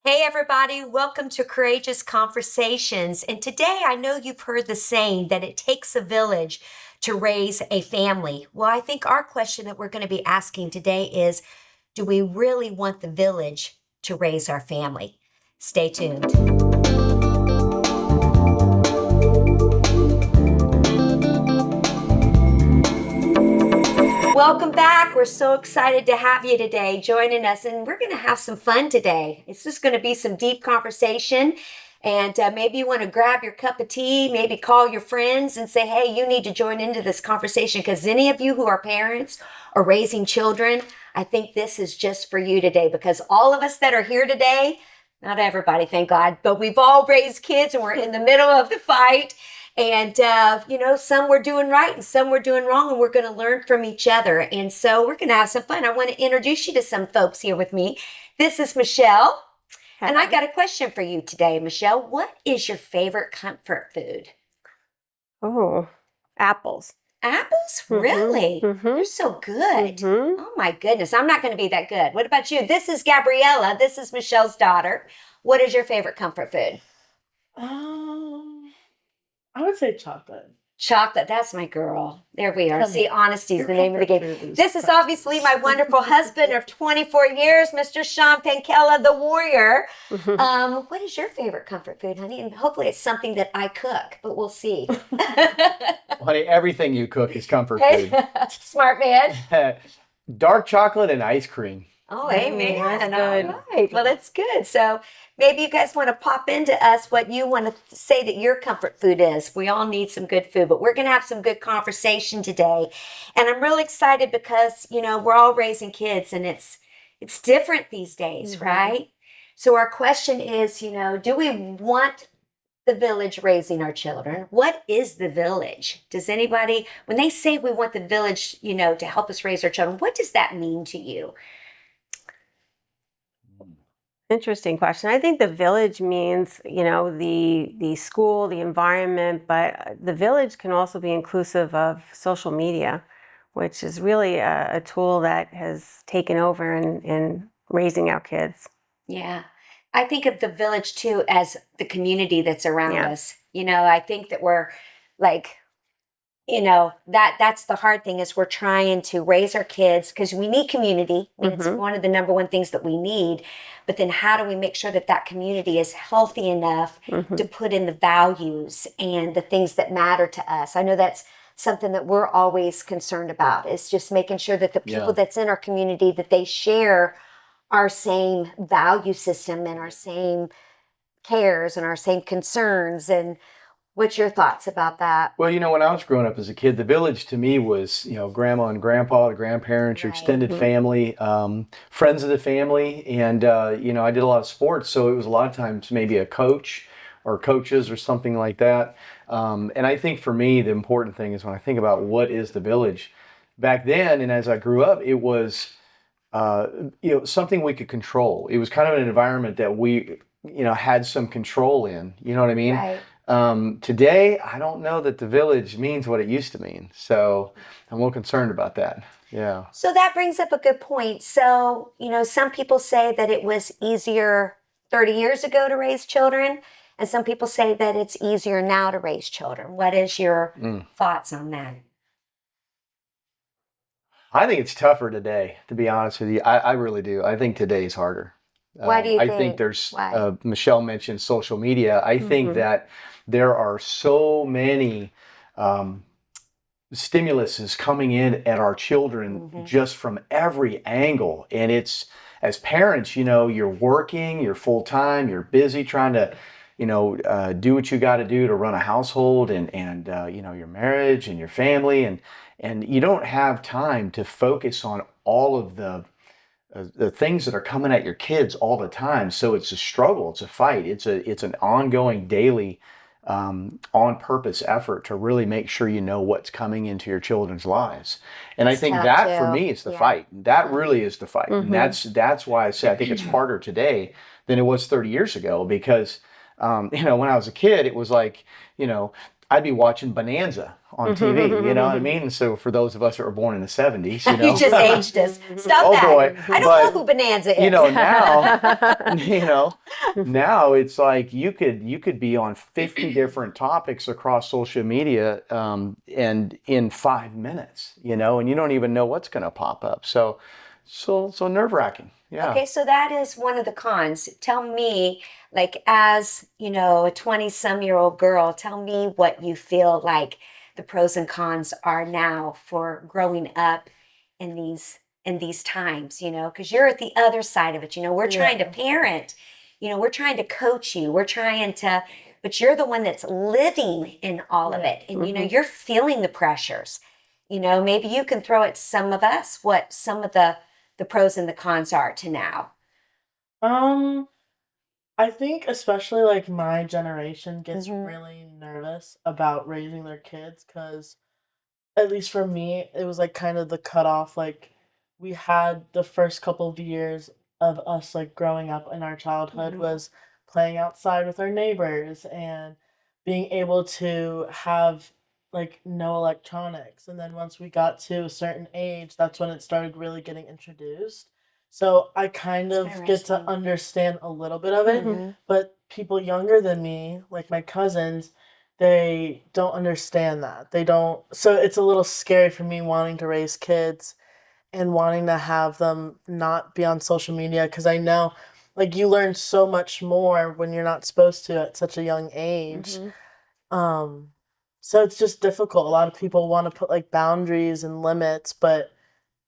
Hey, everybody, welcome to Courageous Conversations. And today I know you've heard the saying that it takes a village to raise a family. Well, I think our question that we're going to be asking today is, do we really want the village to raise our family? Stay tuned. Welcome back. We're so excited to have you today joining us, and we're going to have some fun today. It's just going to be some deep conversation, and maybe you want to grab your cup of tea, maybe call your friends and say, hey, you need to join into this conversation, because any of you who are parents or raising children, I think this is just for you today, because all of us that are here today, not everybody, thank God, but we've all raised kids and we're in the middle of the fight. And, some we're doing right and some we're doing wrong, and we're going to learn from each other. And so we're going to have some fun. I want to introduce you to some folks here with me. This is Michelle. And I got a question for you today, Michelle. What is your favorite comfort food? Oh, apples. Apples? Really? They're so good. Oh, my goodness. I'm not going to be that good. What about you? This is Gabriella. This is Michelle's daughter. What is your favorite comfort food? I would say chocolate. Chocolate, that's my girl. There we are. See, honesty is the name of the game. Food This is obviously my wonderful husband of 24 years, Mr. Sean Pankella, the warrior. What is your favorite comfort food, honey? And hopefully it's something that I cook, but we'll see. Honey, everything you cook is comfort food. Smart man. Dark chocolate and ice cream. Oh, amen. That's All good. right. Well, that's good. So maybe you guys want to pop into us what you want to say that your comfort food is. We all need some good food, but we're going to have some good conversation today. And I'm really excited because, we're all raising kids, and it's different these days, right? So our question is, do we want the village raising our children? What is the village? Does anybody, when they say we want the village, to help us raise our children, what does that mean to you? Interesting question. I think the village means, the school, the environment, but the village can also be inclusive of social media, which is really a tool that has taken over in raising our kids. Yeah. I think of the village too as the community that's around us. I think that we're like, that's the hard thing, is we're trying to raise our kids because we need community. I mean, it's one of the number one things that we need. But then how do we make sure that that community is healthy enough to put in the values and the things that matter to us? I know that's something that we're always concerned about, is just making sure that the people that's in our community, that they share our same value system and our same cares and our same concerns. And what's your thoughts about that? Well, when I was growing up as a kid, the village to me was, grandma and grandpa, the grandparents, your extended family, friends of the family. And, I did a lot of sports. So it was a lot of times maybe a coach or coaches or something like that. And I think for me, the important thing is when I think about what is the village back then, and as I grew up, it was, something we could control. It was kind of an environment that we, had some control in, you know what I mean? Right. Today, I don't know that the village means what it used to mean. So I'm a little concerned about that. Yeah. So that brings up a good point. So, some people say that it was easier 30 years ago to raise children, and some people say that it's easier now to raise children. What is your thoughts on that? I think it's tougher today, to be honest with you. I really do. I think today's harder. Why do you I think? think there's, Why? Michelle mentioned social media. I think that there are so many stimuluses coming in at our children just from every angle. And it's, as parents, you're working, you're full time, you're busy trying to, do what you got to do to run a household and your marriage and your family. And you don't have time to focus on all of the things that are coming at your kids all the time. So it's a struggle, it's a fight, it's an ongoing daily on purpose effort to really make sure you know what's coming into your children's lives. And I think that for me is the fight. That really is the fight. And that's why I say I think it's harder today than it was 30 years ago, because when I was a kid, it was like, I'd be watching Bonanza on TV, you know what I mean? And so for those of us that were born in the 70s, you You know, just aged us. Stop oh that. boy, I don't know but who Bonanza is. you know now, you know, now it's like you could be on 50 different topics across social media, and in 5 minutes, you know, and you don't even know what's going to pop up. So nerve-wracking. Yeah. Okay, so that is one of the cons. Tell me, like, as you know, a 20-some-year-old girl, tell me what you feel like the pros and cons are now for growing up in these times, you know, because you're at the other side of it. You know, we're trying to parent, you know, we're trying to coach you, we're trying to, but you're the one that's living in all of it. And, you know, you're feeling the pressures. You know, maybe you can throw at some of us what some of the pros and the cons are to now. I think especially like my generation gets Mhm. really nervous about raising their kids because at least for me, it was like kind of the cutoff. Like we had the first couple of years of us like growing up in our childhood Mhm. was playing outside with our neighbors and being able to have like no electronics. And then once we got to a certain age, that's when it started really getting introduced. So I kind That's of get to interesting. understand a little bit of it, Mhm. but people younger than me, like my cousins, they don't understand that. They don't. So it's a little scary for me wanting to raise kids and wanting to have them not be on social media because I know like you learn so much more when you're not supposed to at such a young age. Mhm. Um so it's just difficult. A lot of people want to put like boundaries and limits, but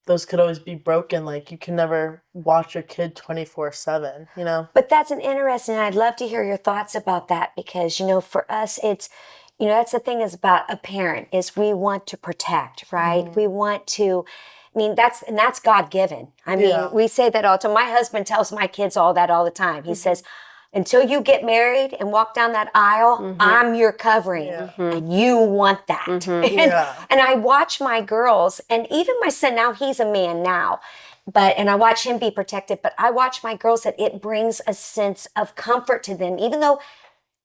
those could always be broken. Like you can never watch your kid 24/7, you know? But that's an interesting, I'd love to hear your thoughts about that because, you know, for us, it's, you know, that's the thing is about a parent is we want to protect, right? Mhm. We want to, I mean, that's God given. I mean, Yeah. we say that all the time. My husband tells my kids all that all the time. He says, until you get married and walk down that aisle, I'm your covering. Yeah. And you want that. Yeah. And I watch my girls and even my son now, he's a man now. And I watch him be protected, but I watch my girls that it brings a sense of comfort to them, even though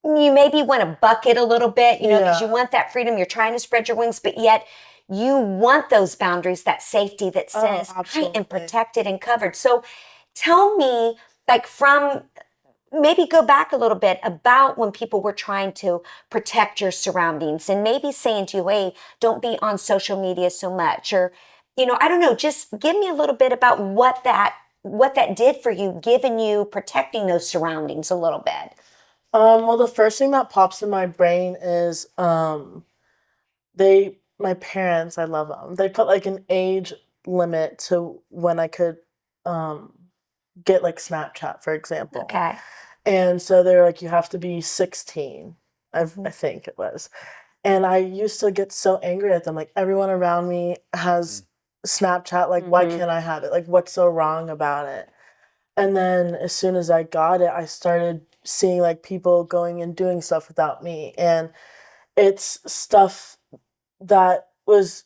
you maybe want to buck it a little bit, you know, because you Yeah. want that freedom. You're trying to spread your wings, but yet you want those boundaries, that safety that Oh, says, I am absolutely. protected and covered. So tell me, like, from maybe go back a little bit about when people were trying to protect your surroundings and maybe saying to you, hey, don't be on social media so much, or, you know, I don't know, just give me a little bit about what that did for you, giving you protecting those surroundings a little bit. Well, the first thing that pops in my brain is my parents, I love them. They put like an age limit to when I could um, get like Snapchat, for example. Okay. And so they're like, you have to be 16, I Mhm. think it was. And I used to get so angry at them. Like, everyone around me has Snapchat. Like, why can't I have it? Like, what's so wrong about it? And then as soon as I got it, I started seeing like people going and doing stuff without me. And it's stuff that was,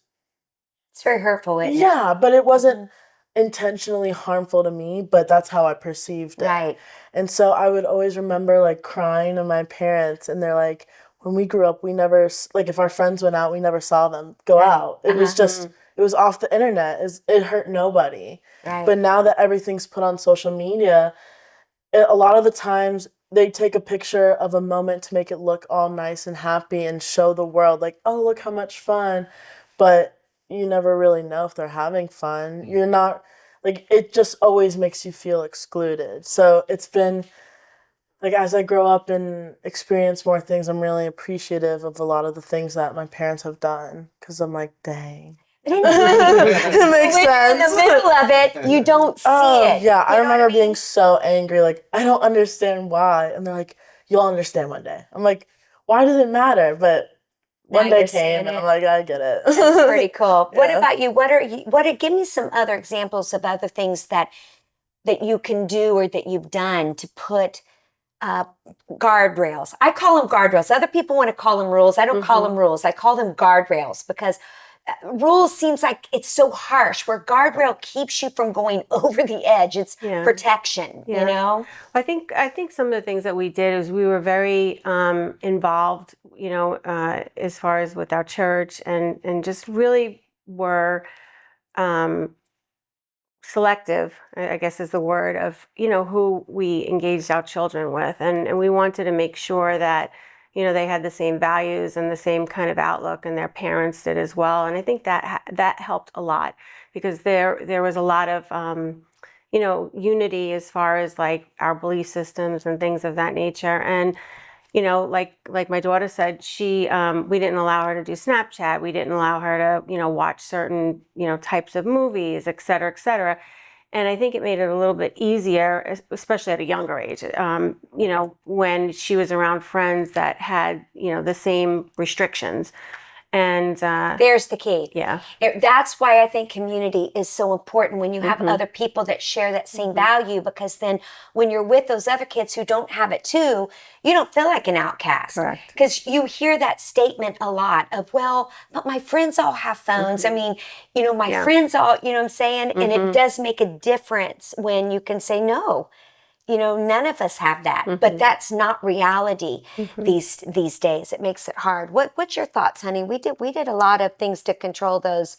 It's very hurtful, isn't it? yeah, but it wasn't Mhm. intentionally harmful to me, but that's how I perceived it. Right. And so I would always remember like crying to my parents, and they're like, when we grew up, we never, like, if our friends went out, we never saw them go Right. out. It was Uh-huh. just, it was off the internet. It hurt nobody. Right. But now that everything's put on social media, a lot of the times they take a picture of a moment to make it look all nice and happy and show the world like, oh, look how much fun. But you never really know if they're having fun. You're not, like, it just always makes you feel excluded. So it's been like, as I grow up and experience more things, I'm really appreciative of a lot of the things that my parents have done because I'm like, dang. But isn't it funny? It makes When you're in the sense. middle of it, you don't see Oh, it. yeah. I You know what remember being mean? so angry. Like, I don't understand why. And they're like, you'll understand one day. I'm like, why does it matter? But Now one day you're came seeing and I'm it. like, I get it. That's pretty cool. What Yeah. about you? Give me some other examples of other things that you can do or that you've done to put uh, guardrails. I call them guardrails. Other people want to call them rules. I don't call them rules. I call them guardrails because rules seems like it's so harsh, where guardrail keeps you from going over the edge. It's Yeah. protection, you Yeah. know? I think some of the things that we did is we were very involved, as far as with our church, and just really were selective, I guess is the word, of who we engaged our children with, and we wanted to make sure that they had the same values and the same kind of outlook, and their parents did as well. And I think that helped a lot, because there was a lot of unity as far as like our belief systems and things of that nature. And like my daughter said, we didn't allow her to do Snapchat. We didn't allow her to, watch certain, types of movies, et cetera, et cetera. And I think it made it a little bit easier, especially at a younger age, when she was around friends that had, the same restrictions. And There's the key. yeah, That's why I think community is so important, when you have Mm-hmm. other people that share that same value, because then when you're with those other kids who don't have it too, you don't feel like an outcast. Correct. Because you hear that statement a lot of, well, but my friends all have phones. I mean, my Yeah. friends all, you know what I'm saying? And it does make a difference when you can say no. None of us have that, but that's not reality these days. It makes it hard. What's your thoughts, honey? We did a lot of things to control those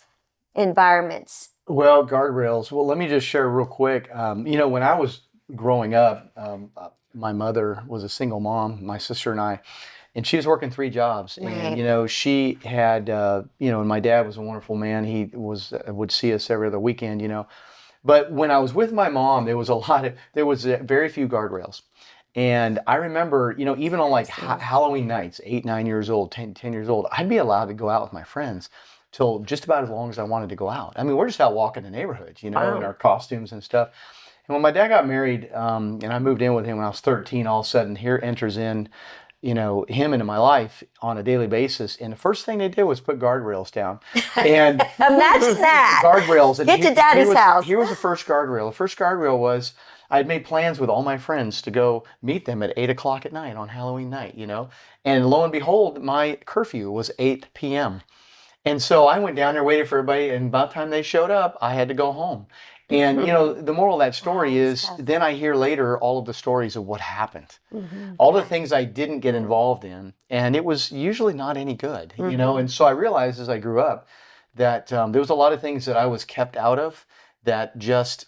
environments. Well, guardrails. Well, let me just share real quick. When I was growing up, my mother was a single mom, my sister and I, and she was working 3 jobs. Right. And, she had, and my dad was a wonderful man. He would see us every other weekend, But when I was with my mom, there was very few guardrails. And I remember, even on like Halloween nights, 8, 9 years old, 10 years old, I'd be allowed to go out with my friends till just about as long as I wanted to go out. I mean, we're just out walking the neighborhoods, Wow. in our costumes and stuff. And when my dad got married, and I moved in with him when I was 13, all of a sudden here enters in, him into my life on a daily basis. And the first thing they did was put guardrails down. And Imagine that. guardrails. And Get to Daddy's house. Here was the first guardrail. The first guardrail was I had made plans with all my friends to go meet them at 8 o'clock at night on Halloween night, And lo and behold, my curfew was 8 p.m. And so I went down there, waited for everybody, and by the time they showed up, I had to go home. And, the moral of that story is then I hear later all of the stories of what happened, all the things I didn't get involved in, and it was usually not any good, And so I realized as I grew up that there was a lot of things that I was kept out of that just,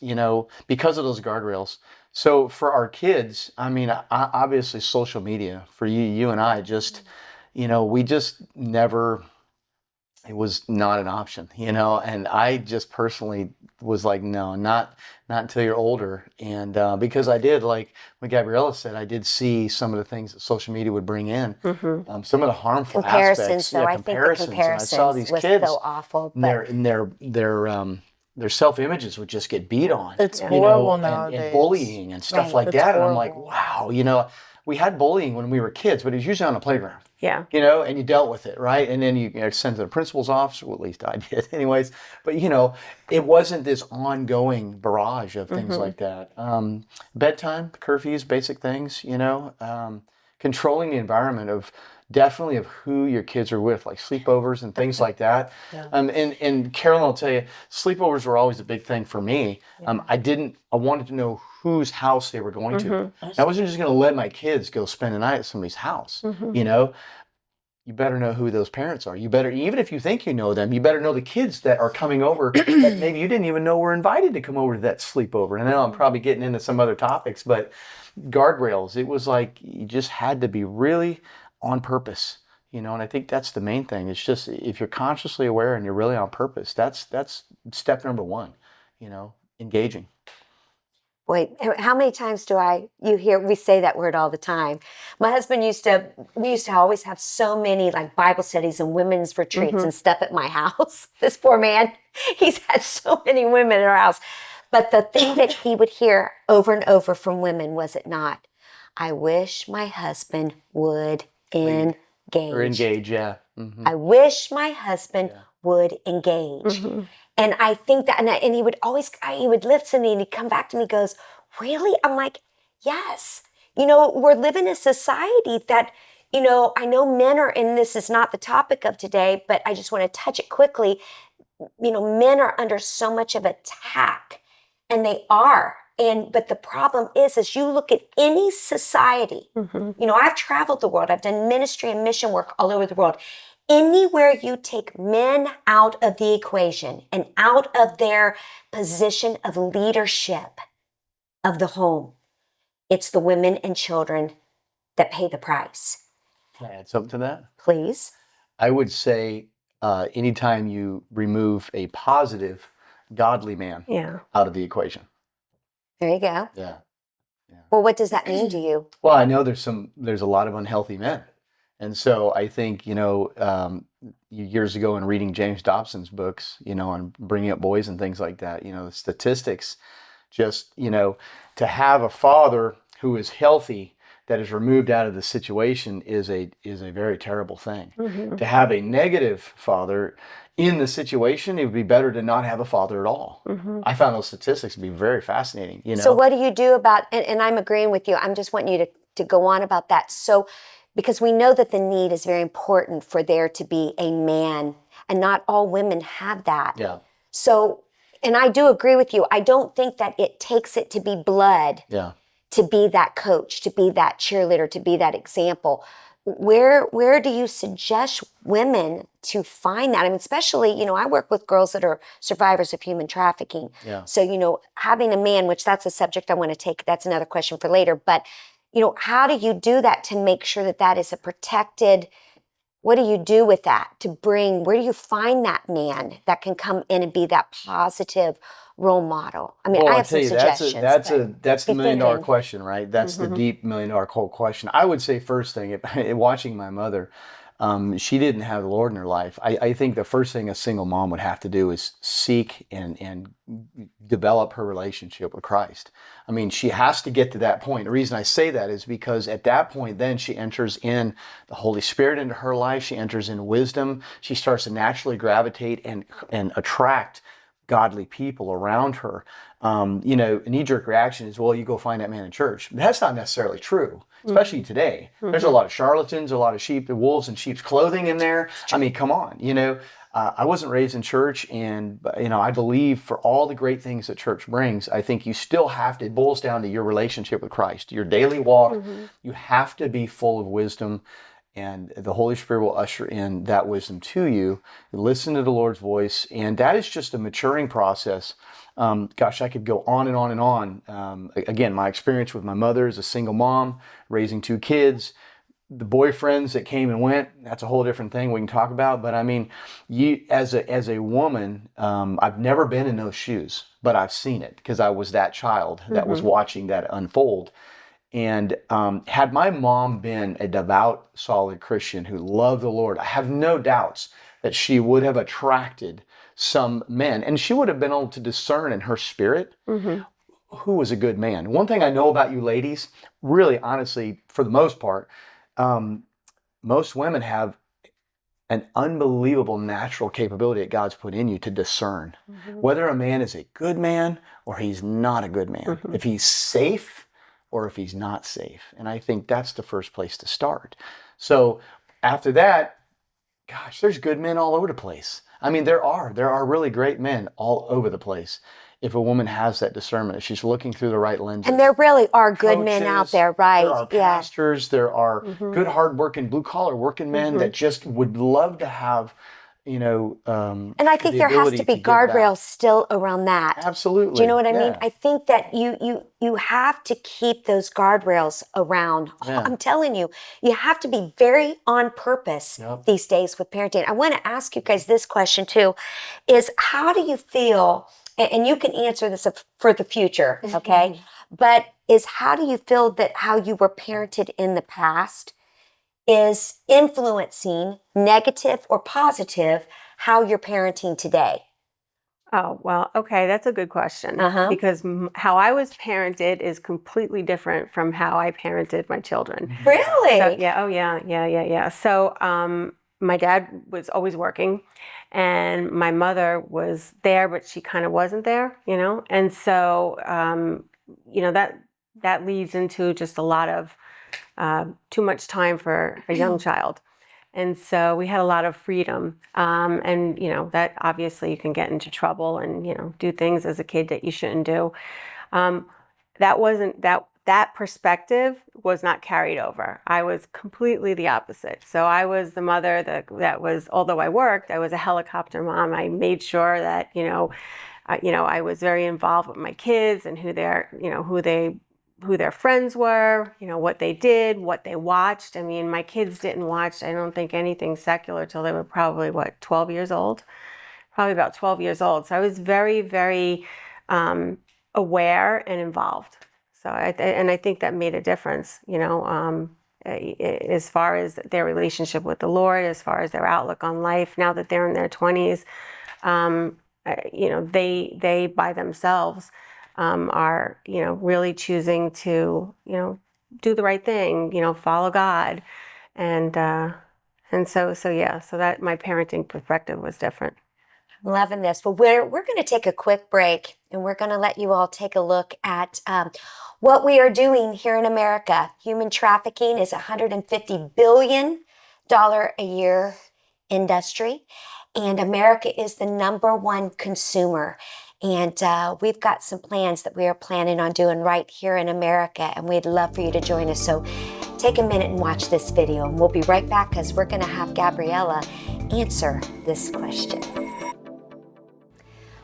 because of those guardrails. So for our kids, I mean, obviously social media, for you and I just, we just never... It was not an option, and I just personally was like, no, not until you're older. And because I did, like what Gabriella said, I did see some of the things that social media would bring in, some of the harmful Comparisons, aspects. though. I think the comparisons. And I saw these was kids, so awful. and their self-images would just get beat on. It's horrible and nowadays. bullying and stuff Right. like It's that. And I'm like, horrible. wow, we had bullying when we were kids, but it was usually on the playground. yeah, And you dealt with it, right? And then you send to the principal's office, well, at least I did anyways. But, it wasn't this ongoing barrage of things like that. Bedtime, curfews, basic things, controlling the environment of definitely of who your kids are with, like sleepovers and things like that. Yeah. And Carolyn will tell you, sleepovers were always a big thing for me. I wanted to know whose house they were going to. I wasn't just going to let my kids go spend the night at somebody's house, You better know who those parents are. You better, even if you think you know them, you better know the kids that are coming over that maybe you didn't even know were invited to come over to that sleepover. And I know I'm probably getting into some other topics, but guardrails, it was like you just had to be really on purpose, and I think that's the main thing. It's just if you're consciously aware and you're really on purpose, that's step number 1, engaging. Wait, how many times you hear we say that word all the time? My husband we used to always have so many like Bible studies and women's retreats and stuff at my house. This poor man, he's had so many women at our house. But the thing that he would hear over and over from women, was it not? I wish my husband would engage. Or engage, yeah. I wish my husband would engage. And I think that, and he would listen to me and he'd come back to me and goes, really? I'm like, yes. We're living in a society that, you know, I know men are, and this is not the topic of today, but I just want to touch it quickly. You know, men are under so much of attack, and they are. But the problem is you look at any society, you know, I've traveled the world, I've done ministry and mission work all over the world. Anywhere you take men out of the equation and out of their position of leadership of the home, it's the women and children that pay the price. Can I add something to that? Please. I would say anytime you remove a positive, godly man Yeah. out of the equation. There you go. Yeah. Well, what does that mean to you? Well, I know there's a lot of unhealthy men. And so I think, years ago in reading James Dobson's books, on bringing up boys and things like that, the statistics, just, to have a father who is healthy that is removed out of the situation is a very terrible thing. To have a negative father in the situation, it would be better to not have a father at all. I found those statistics to be very fascinating. So what do you do about, and I'm agreeing with you, I'm just wanting you to go on about that. So, because we know that the need is very important for there to be a man, and not all women have that. Yeah. So, and I do agree with you. I don't think that it takes it to be blood. Yeah. To be that coach, to be that cheerleader, to be that example. Where do you suggest women to find that? I mean, especially, I work with girls that are survivors of human trafficking. Yeah. So, having a man, which that's a subject I want to take, that's another question for later. But, how do you do that to make sure that that is a protected, what do you do with that where do you find that man that can come in and be that positive role model? I mean, Well, I have some suggestions. That's the be $1 million thinking. question, right? That's the deep $1 million whole question. I would say first thing, watching my mother, she didn't have the Lord in her life. I think the first thing a single mom would have to do is seek and develop her relationship with Christ. I mean, she has to get to that point. The reason I say that is because at that point, then she enters in the Holy Spirit into her life. She enters in wisdom. She starts to naturally gravitate and attract godly people around her. A knee-jerk reaction is, well, you go find that man in church. That's not necessarily true, especially today. There's a lot of charlatans, a lot of wolves in sheep's clothing in there. I mean, come on, I wasn't raised in church, and I believe for all the great things that church brings, I think you still have to, it boils down to your relationship with Christ, your daily walk. You have to be full of wisdom, and the Holy Spirit will usher in that wisdom to you. Listen to the Lord's voice, and that is just a maturing process. Gosh, I could go on and on and on. Again, my experience with my mother as a single mom, raising 2 kids, the boyfriends that came and went, that's a whole different thing we can talk about. But I mean, you as a woman, I've never been in those shoes, but I've seen it because I was that child that was watching that unfold. And had my mom been a devout, solid Christian who loved the Lord, I have no doubts that she would have attracted some men, and she would have been able to discern in her spirit who was a good man. One thing I know about you ladies, really honestly, for the most part, most women have an unbelievable natural capability that God's put in you to discern whether a man is a good man or he's not a good man, if he's safe or if he's not safe. And I think that's the first place to start. So after that, gosh, there's good men all over the place. I mean, there are really great men all over the place. If a woman has that discernment, if she's looking through the right lenses. And there really are good men out there, right? There are pastors, there are good, hard-working, blue-collar working men that just would love to have, and I think there has to be guardrails still around that. Absolutely. Do you know what I mean? Yeah. I think that you have to keep those guardrails around. Yeah. I'm telling you, you have to be very on purpose these days with parenting. I want to ask you guys this question too, is how do you feel, and you can answer this for the future, okay? But how do you feel that how you were parented in the past is influencing, negative or positive, how you're parenting today? Oh, well, okay, that's a good question. Because how I was parented is completely different from how I parented my children. Really? So, yeah. So my dad was always working, and my mother was there, but she kind of wasn't there, And so, that leads into just a lot of too much time for a young child. And so we had a lot of freedom. And, that obviously you can get into trouble and, do things as a kid that you shouldn't do. That perspective was not carried over. I was completely the opposite. So I was the mother that was, although I worked, I was a helicopter mom. I made sure that, I was very involved with my kids and who their friends were, what they did, what they watched. I mean, my kids didn't watch, I don't think, anything secular till they were probably, 12 years old? Probably about 12 years old. So I was very, very aware and involved. So I think that made a difference, as far as their relationship with the Lord, as far as their outlook on life. Now that they're in their 20s, they by themselves are, really choosing to, do the right thing, follow God. And so that my parenting perspective was different. I'm loving this. Well, we're going to take a quick break, and we're going to let you all take a look at what we are doing here in America. Human trafficking is a $150 billion a year industry, and America is the #1 consumer. And we've got some plans that we are planning on doing right here in America, and we'd love for you to join us. So take a minute and watch this video, and we'll be right back because we're going to have Gabriella answer this question.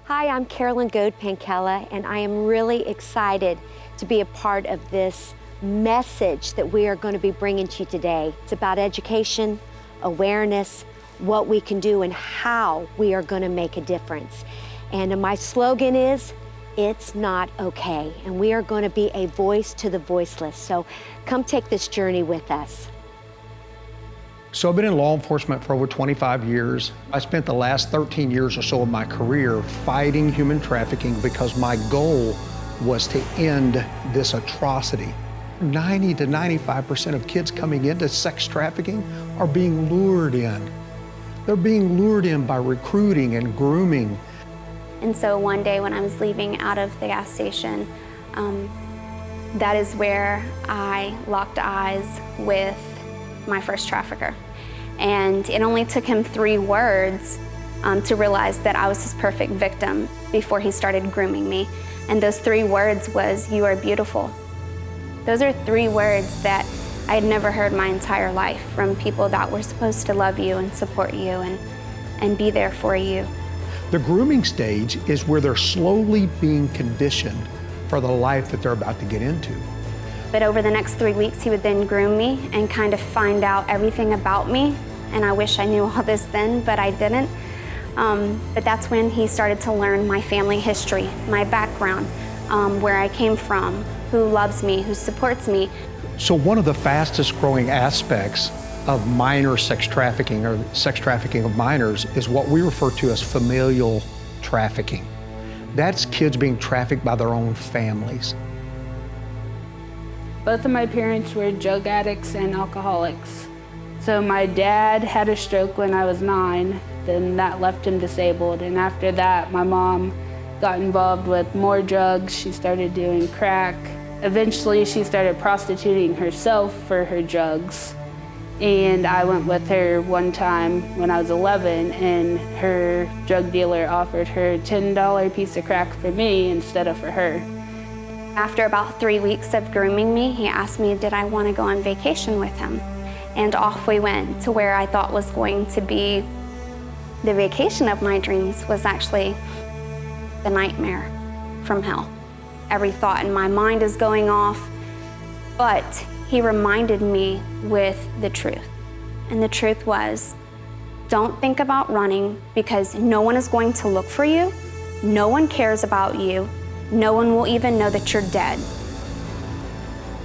Hi, I'm Carolyn Pankella, and I am really excited to be a part of this message that we are going to be bringing to you today. It's about education, awareness, what we can do, and how we are going to make a difference. And my slogan is, it's not okay. And we are going to be a voice to the voiceless. So come take this journey with us. So I've been in law enforcement for over 25 years. I spent the last 13 years or so of my career fighting human trafficking because my goal was to end this atrocity. 90 to 95% of kids coming into sex trafficking are being lured in. They're being lured in by recruiting and grooming. And so one day when I was leaving out of the gas station, that is where I locked eyes with my first trafficker. And it only took him 3 words to realize that I was his perfect victim before he started grooming me. And those 3 words was, "You are beautiful." Those are 3 words that I had never heard my entire life from people that were supposed to love you and support you and be there for you. The grooming stage is where they're slowly being conditioned for the life that they're about to get into. But over the next 3 weeks, he would then groom me and kind of find out everything about me. And I wish I knew all this then, but I didn't. But that's when he started to learn my family history, my background, where I came from, who loves me, who supports me. So one of the fastest growing aspects of minor sex trafficking or sex trafficking of minors is what we refer to as familial trafficking. That's kids being trafficked by their own families. Both of my parents were drug addicts and alcoholics. So my dad had a stroke when I was 9, then that left him disabled. And after that, my mom got involved with more drugs. She started doing crack. Eventually, she started prostituting herself for her drugs. And I went with her one time when I was 11, and her drug dealer offered her a $10 piece of crack for me instead of for her. After about 3 weeks of grooming me, he asked me, did I want to go on vacation with him? And off we went to where I thought was going to be the vacation of my dreams was actually the nightmare from hell. Every thought in my mind is going off, but he reminded me with the truth. And the truth was, don't think about running because no one is going to look for you. No one cares about you. No one will even know that you're dead.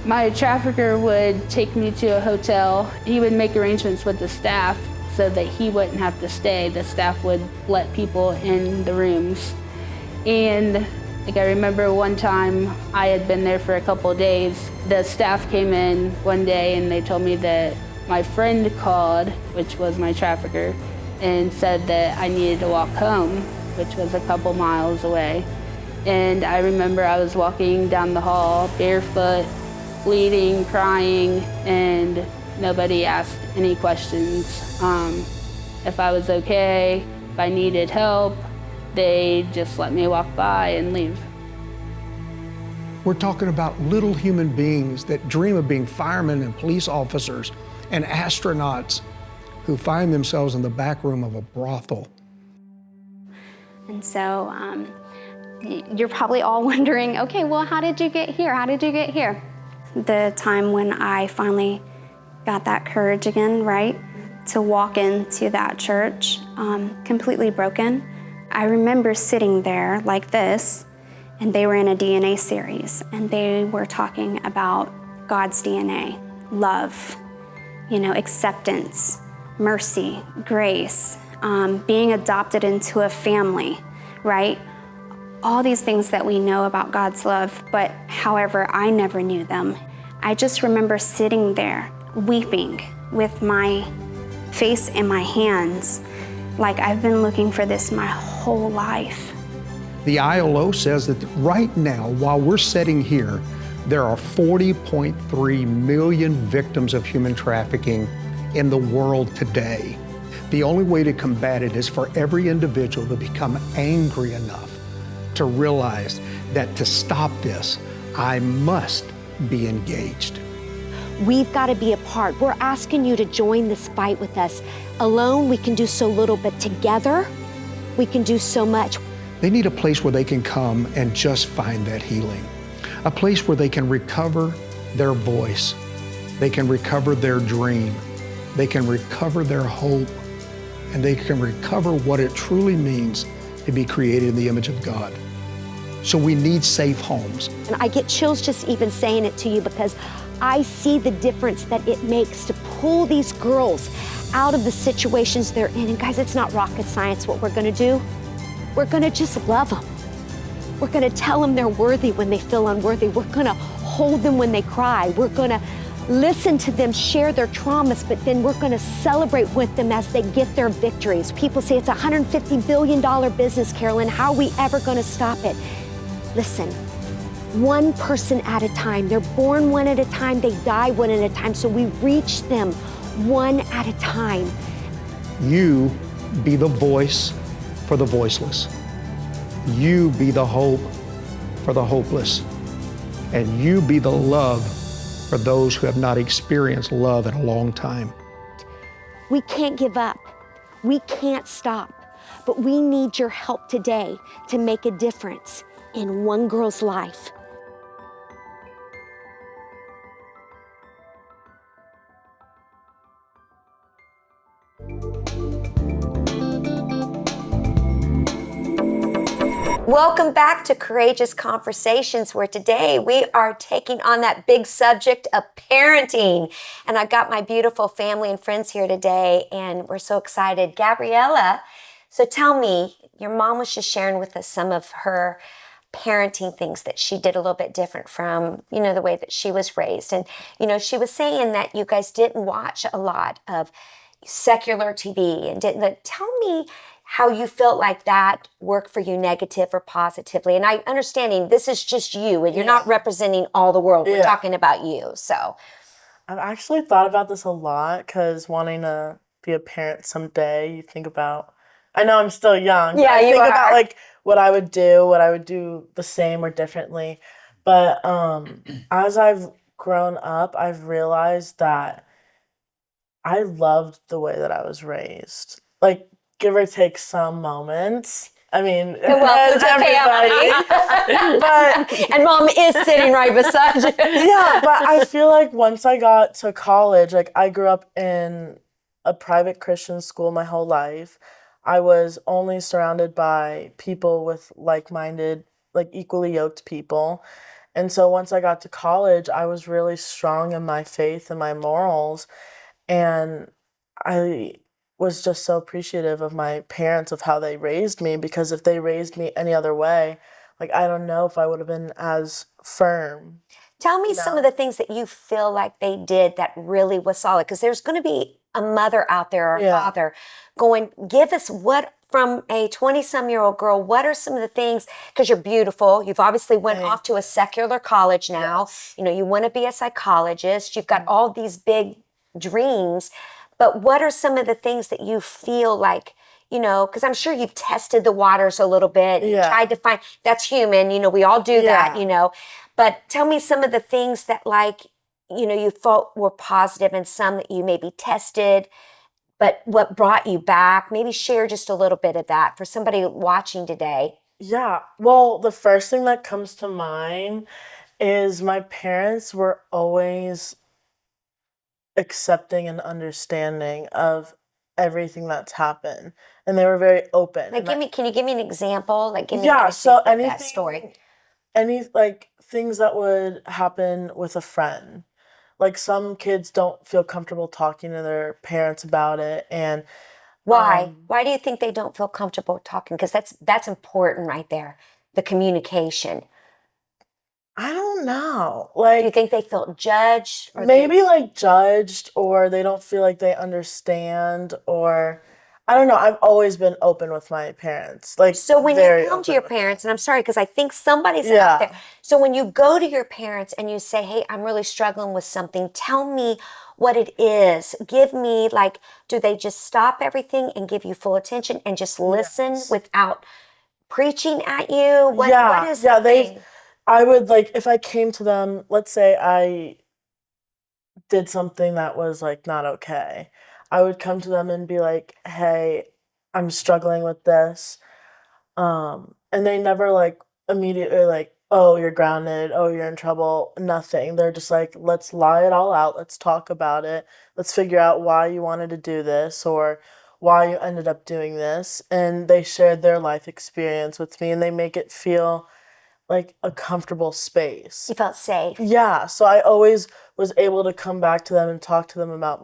My trafficker would take me to a hotel. He would make arrangements with the staff so that he wouldn't have to stay. The staff would let people in the rooms. And I remember one time I had been there for a couple of days. The staff came in one day and they told me that my friend called, which was my trafficker, and said that I needed to walk home, which was a couple miles away. And I remember I was walking down the hall barefoot, bleeding, crying, and nobody asked any questions. If I was okay, if I needed help, they just let me walk by and leave. We're talking about little human beings that dream of being firemen and police officers and astronauts who find themselves in the back room of a brothel. And so you're probably all wondering, okay, well, how did you get here? How did you get here? The time when I finally got that courage again, right, to walk into that church completely broken. I remember sitting there like this, and they were in a DNA series, and they were talking about God's DNA, love, acceptance, mercy, grace, being adopted into a family, right? All these things that we know about God's love, but however, I never knew them. I just remember sitting there weeping with my face in my hands, like I've been looking for this my whole life. The ILO says that right now, while we're sitting here, there are 40.3 million victims of human trafficking in the world today. The only way to combat it is for every individual to become angry enough to realize that to stop this, I must be engaged. We've got to be a part. We're asking you to join this fight with us. Alone, we can do so little, but together, we can do so much. They need a place where they can come and just find that healing. A place where they can recover their voice. They can recover their dream. They can recover their hope. And they can recover what it truly means to be created in the image of God. So we need safe homes. And I get chills just even saying it to you because I see the difference that it makes to pull these girls out of the situations they're in. And guys, it's not rocket science what we're gonna do. We're gonna just love them. We're gonna tell them they're worthy when they feel unworthy. We're gonna hold them when they cry. We're gonna listen to them share their traumas, but then we're gonna celebrate with them as they get their victories. People say it's a $150 billion business, Carolyn. How are we ever gonna stop it? Listen, one person at a time. They're born one at a time, they die one at a time, so we reach them one at a time. You be the voice for the voiceless. You be the hope for the hopeless. And you be the love for those who have not experienced love in a long time. We can't give up. We can't stop. But we need your help today to make a difference in one girl's life. Welcome back to Courageous Conversations, where today we are taking on that big subject of parenting. And I've got my beautiful family and friends here today, and we're so excited. Gabriella, so tell me, your mom was just sharing with us some of her parenting things that she did a little bit different from, the way that she was raised. And, she was saying that you guys didn't watch a lot of secular TV and didn't. Tell me how you felt like that worked for you, negative or positively. And I understanding this is just you and you're not representing all the world. We're talking about you. So I've actually thought about this a lot because wanting to be a parent someday, you think about, I know I'm still young. Yeah, I you think are. about like what I would do the same or differently. But as I've grown up, I've realized that I loved the way that I was raised. Like, give or take some moments. I mean, welcome to everybody. But and mom is sitting right beside you. yeah, but I feel like once I got to college, like I grew up in a private Christian school my whole life. I was only surrounded by people with like-minded, like equally yoked people. And so once I got to college, I was really strong in my faith and my morals. And I was just so appreciative of my parents, of how they raised me, because if they raised me any other way, like, I don't know if I would have been as firm. Tell me some of the things that you feel like they did that really was solid, because there's going to be a mother out there or a father going, give us what from a 20-some-year-old girl, what are some of the things, because you're beautiful, you've obviously went off to a secular college now, Yes. you know, you want to be a psychologist, you've got all these big dreams, but what are some of the things that you feel like, you know, because I'm sure you've tested the waters a little bit, you Yeah. tried to find, that's human, you know, we all do that, Yeah. you know, but tell me some of the things that, like, you know, you felt were positive and some that you maybe tested, but what brought you back? Maybe share just a little bit of that for somebody watching today. Yeah. Well, the first thing that comes to mind is my parents were always accepting and understanding of everything that's happened. And they were very open. Like, And can you give me an example? Like, give me yeah, an so example of that anything, story. like things that would happen with a friend. Like some kids don't feel comfortable talking to their parents about it, and Why? Why do you think they don't feel comfortable talking? Because that's important right there. The communication. I don't know. Do you Like think they felt judged? Or maybe like judged, or they don't feel like they understand, or I don't know. I've always been open with my parents. Like so when very you come to open your with parents, and I'm sorry because I think somebody's Yeah. out there. So when you go to your parents and you say, "Hey, I'm really struggling with something. Tell me what it is. Give me, like, do they just stop everything and give you full attention and just listen Yes. without preaching at you? What Yeah, is yeah, the thing? I would like if I came to them, let's say I did something that was like not okay. I would come to them and be like, "Hey, I'm struggling with this." And they never like immediately like, "Oh, you're grounded. Oh, you're in trouble." Nothing. They're just like, "Let's lie it all out. Let's talk about it. Let's figure out why you wanted to do this or why you ended up doing this." And they shared their life experience with me and they make it feel like a comfortable space. You felt safe. Yeah, so I always was able to come back to them and talk to them about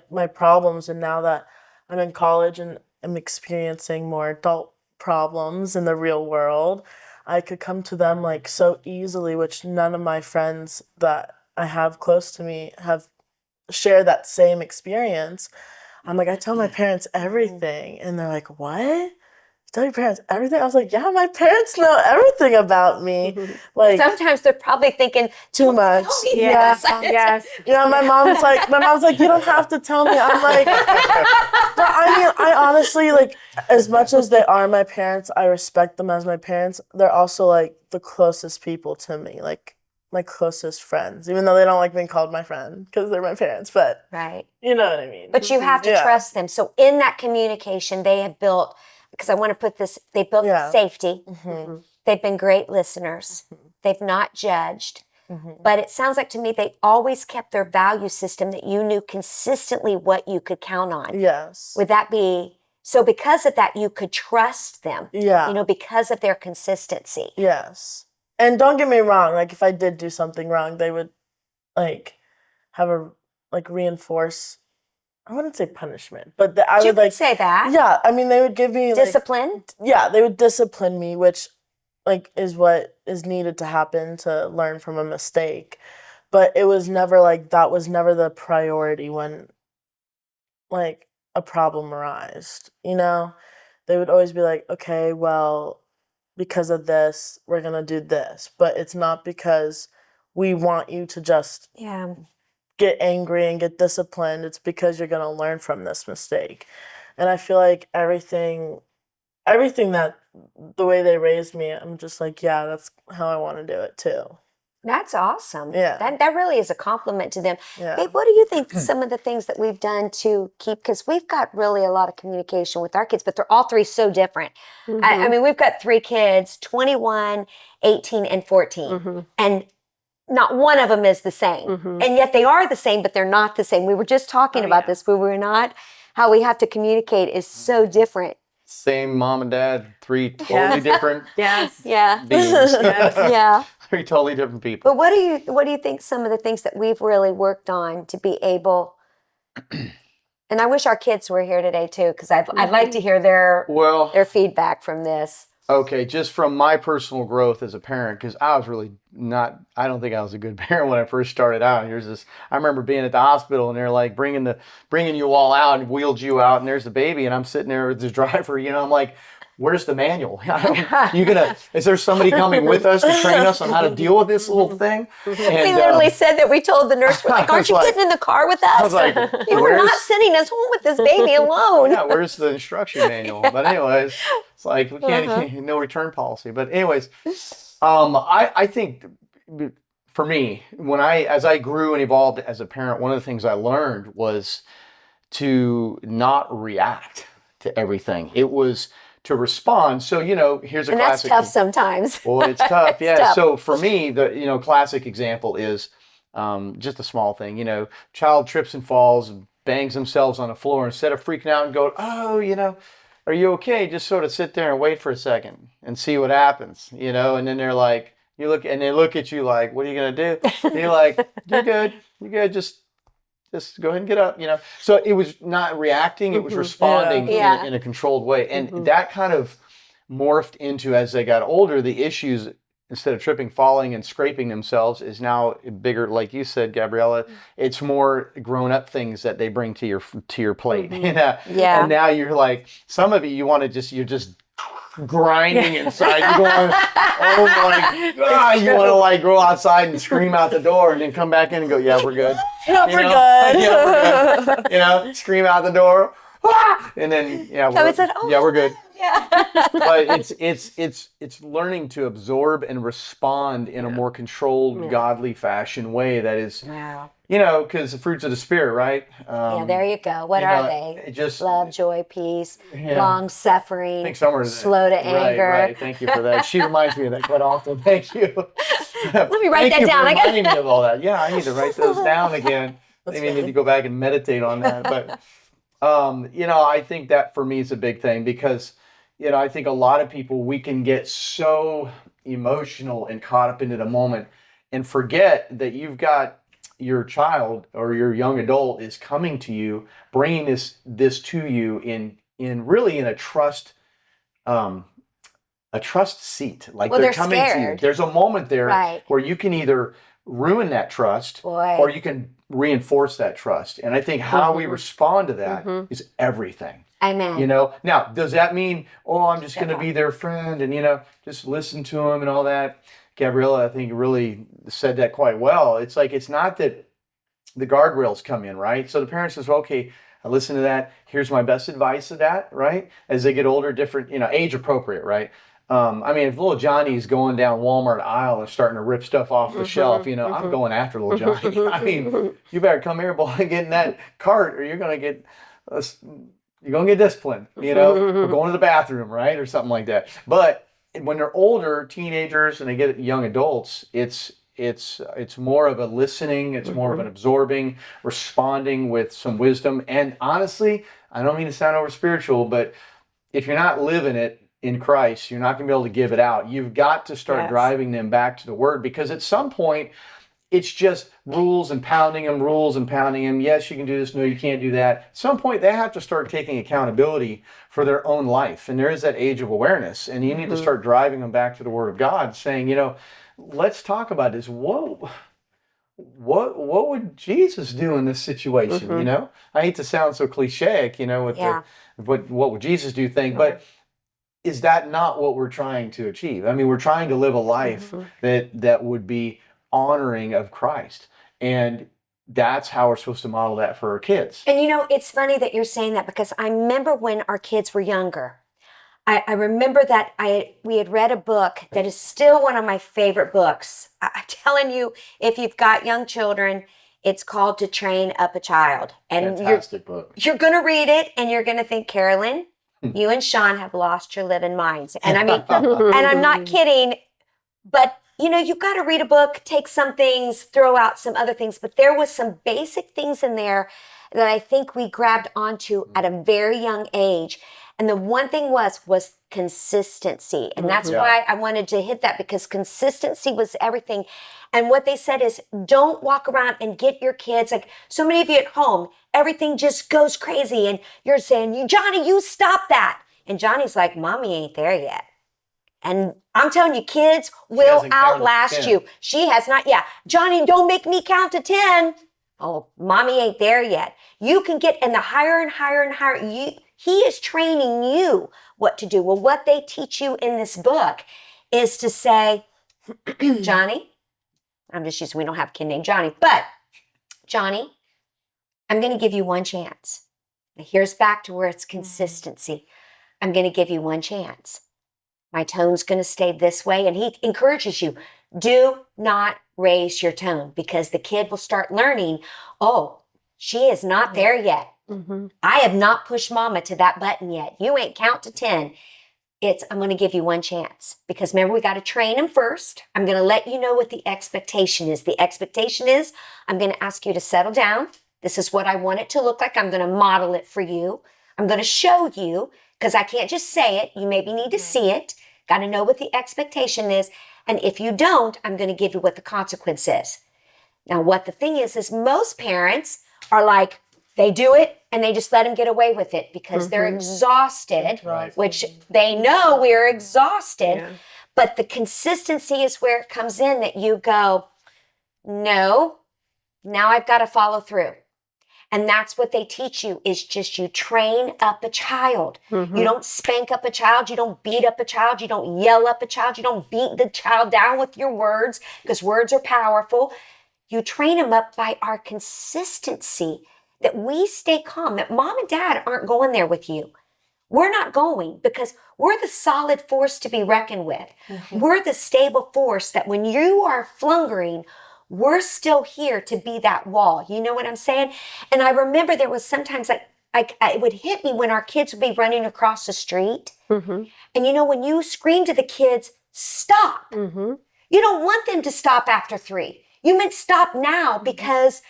my problems, and now that I'm in college and I'm experiencing more adult problems in the real world, I could come to them like so easily, which none of my friends that I have close to me have shared that same experience. I'm like, I tell my parents everything, and they're like, "What? Tell your parents everything?" I was like, "Yeah, my parents know everything about me." Like Sometimes they're probably thinking, too much. "Tell me Yeah. this." Yes. Yeah, my mom's like, "You don't have to tell me." I'm like, but I mean, I honestly, like, as much as they are my parents, I respect them as my parents. They're also like the closest people to me, like my closest friends, even though they don't like being called my friend because they're my parents, but Right. you know what I mean. But you have to Yeah. trust them. So in that communication, they have built, because I want to put this, they built Yeah. safety. Mhm. They've been great listeners. They've not judged. Mhm. But it sounds like to me they always kept their value system that you knew consistently what you could count on. Yes. Would that be, so because of that, you could trust them, Yeah. you know, because of their consistency. Yes. And don't get me wrong, like if I did do something wrong, they would like have a like reinforce, I wouldn't say punishment, but I You would could like say that. yeah, I mean they would give me like Discipline. yeah, they would discipline me, which like is what is needed to happen to learn from a mistake. But it was never like that was never the priority when like a problem arised, you know? They would always be like, "Okay, well, because of this, we're going to do this." But it's not because we want you to just Yeah. get angry and get disciplined. It's because you're going to learn from this mistake. And I feel like everything that the way they raised me, I'm just like, yeah, that's how I want to do it too. That's awesome. Yeah. That really is a compliment to them. Yeah. Babe, what do you think some of the things that we've done to keep, because we've got really a lot of communication with our kids, but they're all three so different. I mean, we've got three kids, 21, 18, and 14. And not one of them is the same. And yet they are the same, but they're not the same. We were just talking about this, but we're not. How we have to communicate is so different. Same mom and dad, three totally different Yes. Yeah. beings. Yeah. Three totally different people. But what do you think some of the things that we've really worked on to be able, and I wish our kids were here today too, because I'd like to hear their Well, feedback from this. Okay, just from my personal growth as a parent, because I was really not, I don't think I was a good parent when I first started out. Here's this, I remember being at the hospital and they're like bringing you all out and wheeled you out and there's the baby and I'm sitting there with the driver, I'm like, where's the manual? Is there somebody coming with us to train us on how to deal with this little thing? We literally said that. We told the nurse, we're like, aren't you getting in the car with us? I was like, You were not sending us home with this baby alone. Yeah, where's the instruction manual? But anyways, it's like we can't no return policy. But anyways, I think for me, as I grew and evolved as a parent, one of the things I learned was to not react to everything. It was to respond. So, here's a And classic. that's tough sometimes. Well, it's tough. Yeah. tough. So for me, the classic example is just a small thing. Child trips and falls, bangs themselves on the floor. Instead of freaking out and going, oh, are you okay? Just sort of sit there and wait for a second and see what happens. And then they're like, they look at you like, what are you gonna do? And you're like, you're good. Just go ahead and get up, So it was not reacting, it was responding in a controlled way. And that kind of morphed into, as they got older, the issues, instead of tripping, falling, and scraping themselves, is now bigger, like you said, Gabriella. It's more grown-up things that they bring to your plate. And now you're like, some of it you're just grinding inside. You're going, oh my God, you want to go outside and scream out the door and then come back in and go, yeah, we're good. No, we're good. Yeah, we're good. Scream out the door. And then, we're good. Yeah. But it's learning to absorb and respond in a more controlled, godly fashion way that is, because the fruits of the Spirit, right? There you go. What are they? Just love, joy, peace, long suffering, I think somewhere slow to anger. Right. Thank you for that. She reminds me of that quite often. Thank you. Let me write that down. I got reminding me of all that. Yeah, I need to write those down again. Maybe I need to go back and meditate on that. But I think that for me is a big thing because I think a lot of people, we can get so emotional and caught up into the moment and forget that you've got your child or your young adult is coming to you, bringing this to you in a trust seat. Like they're coming scared. to you. There's a moment there where you can either ruin that trust or you can reinforce that trust. And I think how we respond to that is everything. Amen. Now, does that mean, I'm just going to be their friend and, just listen to them and all that? Gabriella, I think, really said that quite well. It's like, it's not that the guardrails come in, right? So the parent says, okay, I listen to that. Here's my best advice of that, right? As they get older, different, age appropriate, right? If little Johnny's going down Walmart aisle and starting to rip stuff off the shelf, I'm going after little Johnny. You better come here, boy, and get in that cart or you're going to get disciplined, We're going to the bathroom, right? Or something like that. But when they're older, teenagers, and they get young adults, it's more of a listening, it's more of an absorbing, responding with some wisdom. And honestly, I don't mean to sound over spiritual, but if you're not living it in Christ, you're not going to be able to give it out. You've got to start driving them back to the Word, because at some point, it's just rules and pounding them. Yes, you can do this. No, you can't do that. At some point, they have to start taking accountability for their own life. And there is that age of awareness. And you need to start driving them back to the Word of God, saying, let's talk about this. What would Jesus do in this situation? I hate to sound so cliche, with what would Jesus do thing, but is that not what we're trying to achieve? We're trying to live a life that would be honoring of Christ. And that's how we're supposed to model that for our kids. And it's funny that you're saying that, because I remember when our kids were younger, I remember that we had read a book that is still one of my favorite books. I'm telling you, if you've got young children, it's called To Train Up a Child. And fantastic book. You're going to read it and you're going to think, Carolyn, you and Sean have lost your living minds. And and I'm not kidding, but you've got to read a book, take some things, throw out some other things. But there was some basic things in there that I think we grabbed onto at a very young age. And the one thing was consistency. And that's why I wanted to hit that, because consistency was everything. And what they said is, don't walk around and get your kids, like so many of you at home, everything just goes crazy. And you're saying, Johnny, you stop that. And Johnny's like, Mommy ain't there yet. And I'm telling you, kids will hasn't counted to outlast 10. you. She has not. Yeah. Johnny, don't make me count to 10. Oh, mommy ain't there yet. You can get, and the higher and higher and higher, he is training you what to do. Well, what they teach you in this book is to say, Johnny, I'm just using, we don't have a kid named Johnny, but Johnny, I'm going to give you one chance. Now here's back to where it's consistency. I'm going to give you one chance. My tone's going to stay this way. And he encourages you, do not raise your tone, because the kid will start learning, oh, she is not there yet. I have not pushed mama to that button yet. You ain't count to 10. I'm going to give you one chance, because remember, we got to train him first. I'm going to let you know what the expectation is. The expectation is I'm going to ask you to settle down. This is what I want it to look like. I'm going to model it for you. I'm going to show you, because I can't just say it. You maybe need to see it. Got to know what the expectation is. And if you don't, I'm going to give you what the consequence is. Now, what the thing is most parents are like, they do it and they just let them get away with it because they're exhausted, Right. which they know we're exhausted. Yeah. But the consistency is where it comes in, that you go, no, now I've got to follow through. And that's what they teach you, is just you train up a child. You don't spank up a child. You don't beat up a child. You don't yell up a child. You don't beat the child down with your words, because words are powerful. You train them up by our consistency, that we stay calm, that mom and dad aren't going there with you. We're not going, because we're the solid force to be reckoned with. We're the stable force that when you are flungering, we're still here to be that wall. You know what I'm saying? And I remember there was sometimes it would hit me when our kids would be running across the street. And you know, when you scream to the kids, stop. You don't want them to stop after 3. You meant stop now, because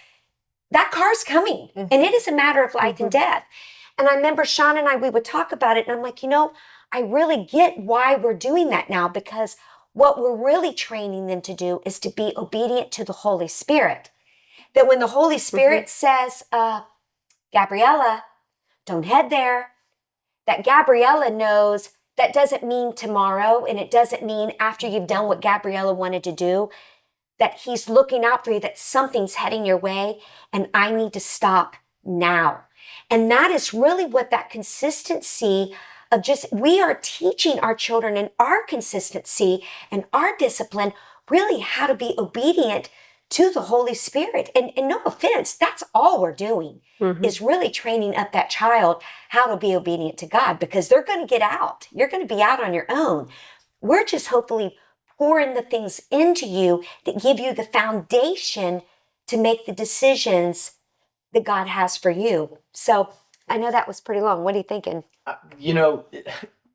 that car's coming and it is a matter of life and death. And I remember Sean and we would talk about it, and I'm like, you know, I really get why we're doing that now, because what we're really training them to do is to be obedient to the Holy Spirit. That when the Holy Spirit says, Gabriella, don't head there, that Gabriella knows that doesn't mean tomorrow, and it doesn't mean after you've done what Gabriella wanted to do, that he's looking out for you, that something's heading your way, and I need to stop now. And that is really what that consistency of we are teaching our children, in our consistency and our discipline, really how to be obedient to the Holy Spirit. And no offense, that's all we're doing, is really training up that child how to be obedient to God, because they're going to get out. You're going to be out on your own. We're just hopefully pouring the things into you that give you the foundation to make the decisions that God has for you. So I know that was pretty long. What are you thinking? You know,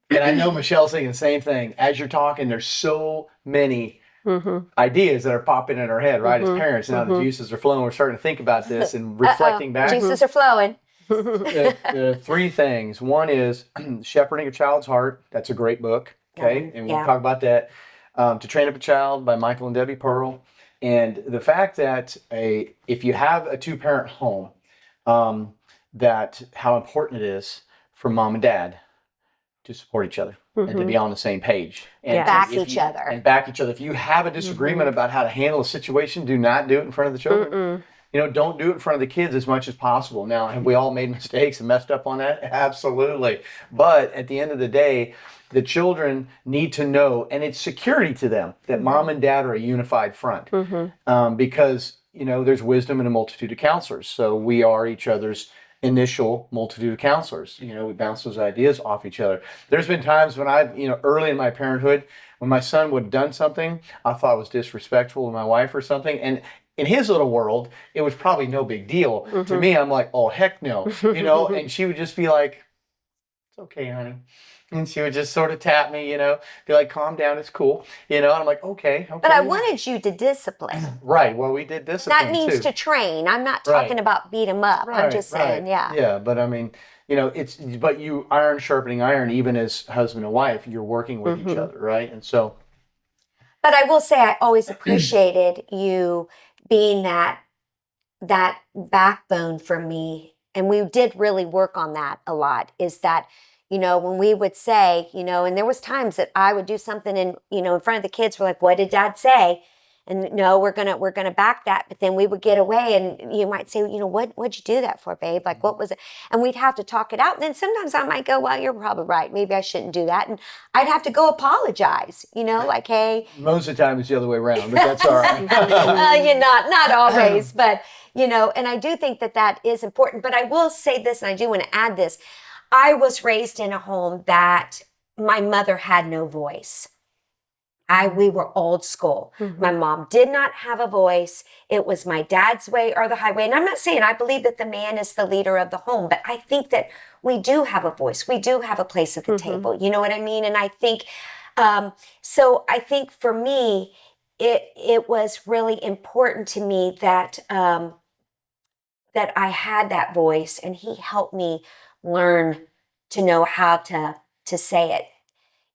and I know Michelle's thinking the same thing. As you're talking, there's so many ideas that are popping in our head, right? As parents, now the juices are flowing. We're starting to think about this and reflecting back. Juices are flowing. 3 things. One is Shepherding a Child's Heart. That's a great book. Okay. And we'll talk about that. To Train Up a Child by Michael and Debbie Pearl. And the fact that if you have a 2-parent home, that how important it is for mom and dad to support each other and to be on the same page. And back each other. And back each other. If you have a disagreement about how to handle a situation, do not do it in front of the children. You know, don't do it in front of the kids as much as possible. Now, have we all made mistakes and messed up on that? Absolutely. But at the end of the day, the children need to know, and it's security to them, that mom and dad are a unified front. Because, you know, there's wisdom in a multitude of counselors. So we are each other's initial multitude of counselors. You know, we bounce those ideas off each other. There's been times when early in my parenthood, when my son would have done something I thought was disrespectful to my wife or something, and in his little world, it was probably no big deal. To me, I'm like, oh, heck no. You know, and she would just be like, it's okay, honey. And she would just sort of tap me, you know, be like, calm down, it's cool. You know, and I'm like, okay. But I wanted you to discipline. Right, well, we did discipline That means too. to train. I'm not talking about beat them up. I'm just saying, yeah. Yeah, but I mean, you know, but you iron sharpening iron, even as husband and wife, you're working with each other, right? And so. But I will say, I always appreciated you being that backbone for me. And we did really work on that a lot, is that when we would say, and there was times that I would do something and, in front of the kids, we're like, what did dad say? And no, we're gonna back that. But then we would get away, and you might say, what'd you do that for, babe? Like, what was it? And we'd have to talk it out. And then sometimes I might go, well, you're probably right. Maybe I shouldn't do that. And I'd have to go apologize. Like, hey. Most of the time it's the other way around, but that's all right. Not always, but and I do think that is important. But I will say this, and I do want to add this: I was raised in a home that my mother had no voice. We were old school. Mm-hmm. My mom did not have a voice. It was my dad's way or the highway. And I'm not saying I believe that the man is the leader of the home, but I think that we do have a voice. We do have a place at the Mm-hmm. table. You know what I mean? And I think, so I think for me, it was really important to me that, that I had that voice, and he helped me learn to know how to say it.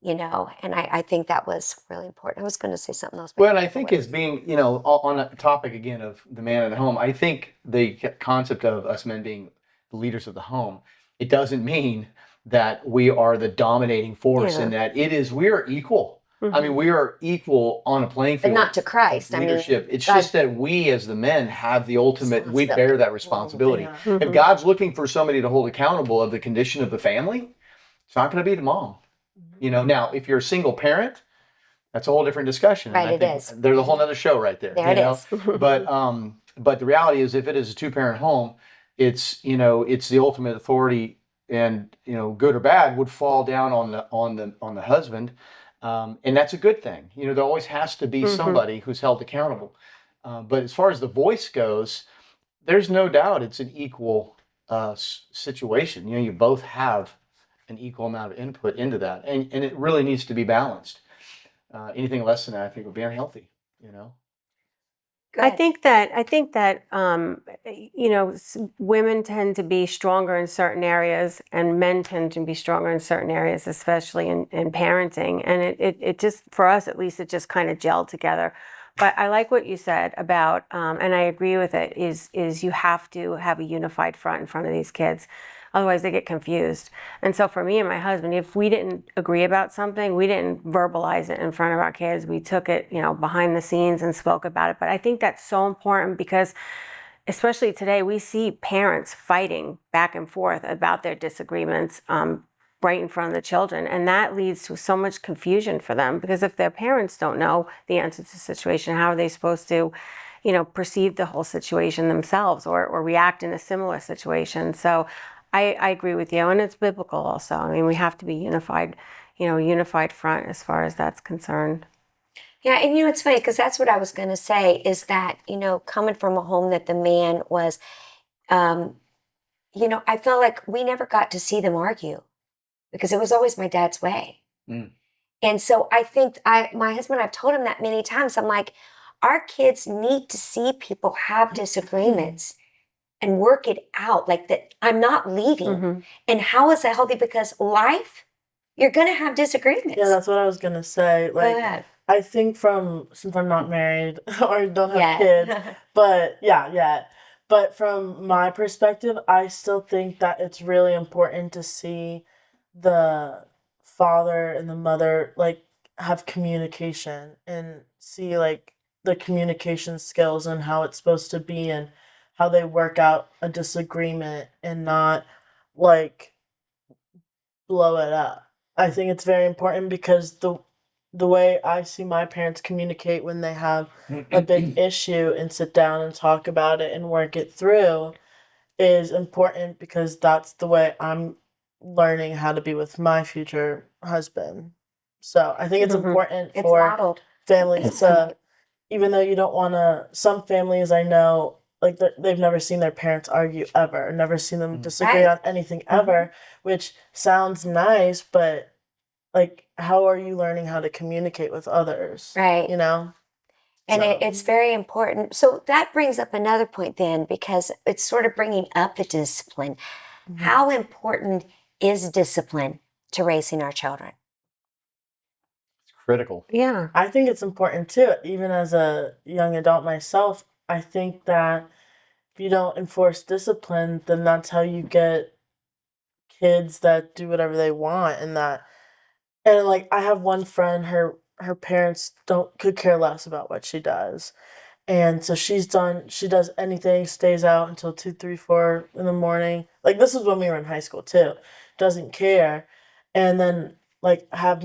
And I think that was really important. I was going to say something else. Well, and I think as being, on a topic again of the man in the home, I think the concept of us men being the leaders of the home, it doesn't mean that we are the dominating force Yeah. in that we are equal. Mm-hmm. I mean, we are equal on a playing field. But not to Christ. Leadership. It's God- just that we as the men have the ultimate, we bear that responsibility. Yeah. Mm-hmm. If God's looking for somebody to hold accountable of the condition of the family, it's not going to be the mom. Now, if you're a single parent, that's a whole different discussion. Right, And it I think is. there's a whole nother show right there. There it is. But the reality is, if it is a two-parent home, it's the ultimate authority, and good or bad would fall down on the husband, and that's a good thing. There always has to be somebody who's held accountable. But as far as the voice goes, there's no doubt it's an equal situation. You both have an equal amount of input into that, and it really needs to be balanced. Anything less than that, I think, would be unhealthy. Go I ahead. think that women tend to be stronger in certain areas, and men tend to be stronger in certain areas, especially in parenting. And it just, for us at least, it just kind of gelled together. But I like what you said about, and I agree with it, is you have to have a unified front in front of these kids. Otherwise, they get confused. And so for me and my husband, if we didn't agree about something, we didn't verbalize it in front of our kids. We took it, behind the scenes and spoke about it. But I think that's so important because, especially today, we see parents fighting back and forth about their disagreements right in front of the children. And that leads to so much confusion for them, because if their parents don't know the answer to the situation, how are they supposed to perceive the whole situation themselves or react in a similar situation? So I agree with you, and it's biblical also. I mean, we have to be unified, unified front as far as that's concerned. Yeah, and it's funny because that's what I was going to say is that, coming from a home that the man was, I felt like we never got to see them argue because it was always my dad's way. Mm. And so I think my husband, I've told him that many times. I'm like, our kids need to see people have disagreements and work it out, like that I'm not leaving. Mm-hmm. And how is that healthy? Because life, you're going to have disagreements. Yeah, that's what I was gonna say. Go Like, ahead. I think since I'm not married or don't have Yeah. kids, but but from my perspective, I still think that it's really important to see the father and the mother like have communication and see like the communication skills and how it's supposed to be and how they work out a disagreement and not like blow it up. I think it's very important because the way I see my parents communicate when they have a big issue and sit down and talk about it and work it through is important because that's the way I'm learning how to be with my future husband. So I think it's Mhm. important It's for modeled. families to, even though you don't want to, some families I know, like they've never seen their parents argue ever, never seen them disagree Right. on anything ever, which sounds nice, but like, how are you learning how to communicate with others? Right. You know? And So- it's very important. So that brings up another point then, because it's sort of bringing up the discipline. How important is discipline to raising our children? It's critical. Yeah. I think it's important too. Even as a young adult myself, I think that if you don't enforce discipline, then that's how you get kids that do whatever they want, and like I have one friend, her parents don't could care less about what she does. And so she does anything, stays out until 2, 3, 4 in the morning. Like this is when we were in high school too. Doesn't care. And then like I have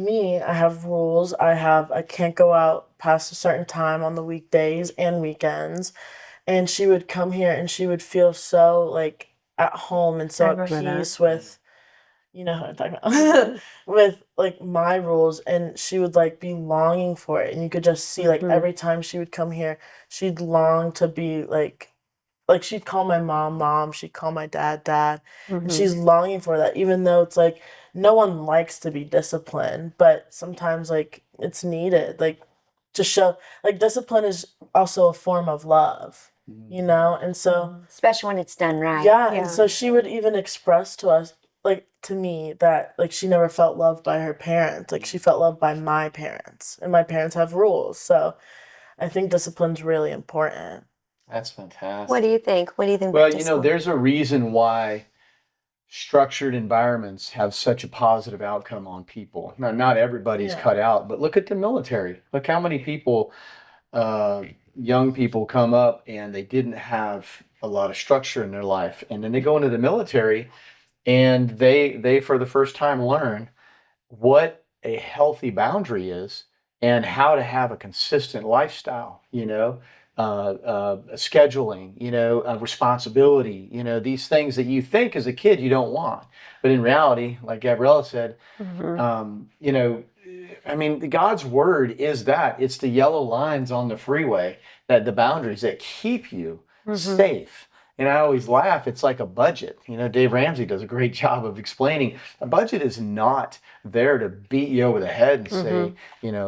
rules. I can't go out past a certain time on the weekdays and weekends. And she would come here and she would feel so like at home and I so at remember that. peace with, you know who I'm talking about, with like my rules, and she would like be longing for it, and you could just see like every time she would come here, she'd long to be like she'd call my mom mom, she'd call my dad dad, and she's longing for that, even though it's like no one likes to be disciplined, but sometimes like it's needed, like to show like discipline is also a form of love, you know, and so Especially when it's done right. yeah, Yeah. and so she would even express to us, like to me, that like she never felt loved by her parents. Like she felt loved by my parents, and my parents have rules. So I think discipline's really important. That's fantastic. What do you think? What do you think Well, about you know, discipline? there's a reason why structured environments have such a positive outcome on people. Now, not everybody's Yeah. cut out, but look at the military. Look how many people, young people, come up and they didn't have a lot of structure in their life, and then they go into the military, and they for the first time learn what a healthy boundary is and how to have a consistent lifestyle, scheduling, responsibility, these things that you think as a kid you don't want. But in reality, like Gabriella said, you know, I mean, God's word is that it's the yellow lines on the freeway, that the boundaries that keep you safe. And I always laugh, it's like a budget. You know, Dave Ramsey does a great job of explaining a budget is not there to beat you over the head and say,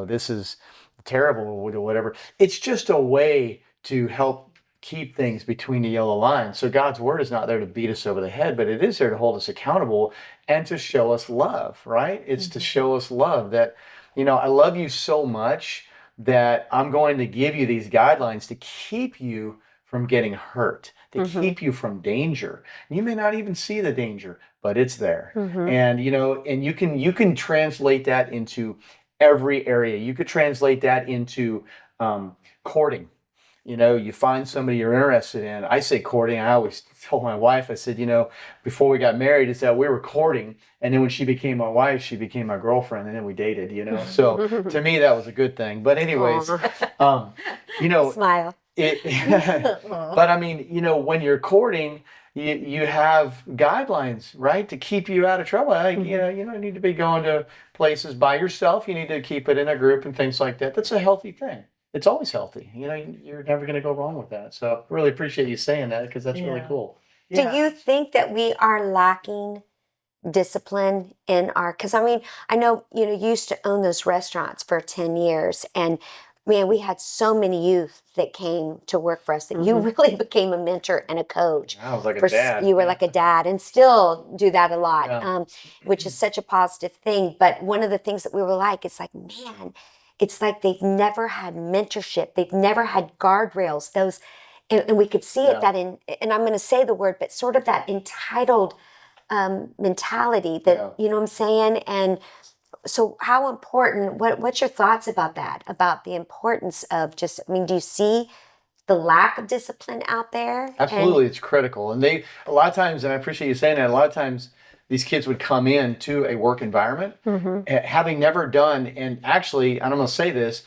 this is terrible or whatever. It's just a way to help keep things between the yellow lines. So God's word is not there to beat us over the head, but it is there to hold us accountable and to show us love, right? It's to show us love that, I love you so much that I'm going to give you these guidelines to keep you from getting hurt, to keep you from danger. You may not even see the danger, but it's there. And and you can translate that into every area. You could translate that into courting. You find somebody you're interested in. I say courting. I always told my wife, I said, before we got married, it's that we were courting. And then when she became my wife, she became my girlfriend, and then we dated, So to me, that was a guidelines. But anyways, Smile. But I mean, when you're courting, you have guidelines, right, to keep you out of trouble. You don't need to be going to places by yourself. You need to keep it in a group and things like that. That's a healthy thing. It's always healthy. You're never going to go wrong with that. So I really appreciate you saying that, because that's really cool. Do you think that we are lacking discipline in our, because I mean, I know, you used to own those restaurants for 10 years, and man, we had so many youth that came to work for us that you really became a mentor and a coach. I was like a dad. You were like a dad, and still do that a lot, Yeah. Which is such a positive thing. But one of the things that we were like, it's like, man, it's like they've never had mentorship. They've never had guardrails. Those, and we could see it that in, and I'm going to say the word, but sort of that entitled mentality that, you know what I'm saying? And so how important, what's your thoughts about that, about the importance of just, I mean, do you see the lack of discipline out there? Absolutely, it's critical. And a lot of times, and I appreciate you saying that, a lot of times these kids would come in to a work environment having never done, and actually, and I'm going to say this,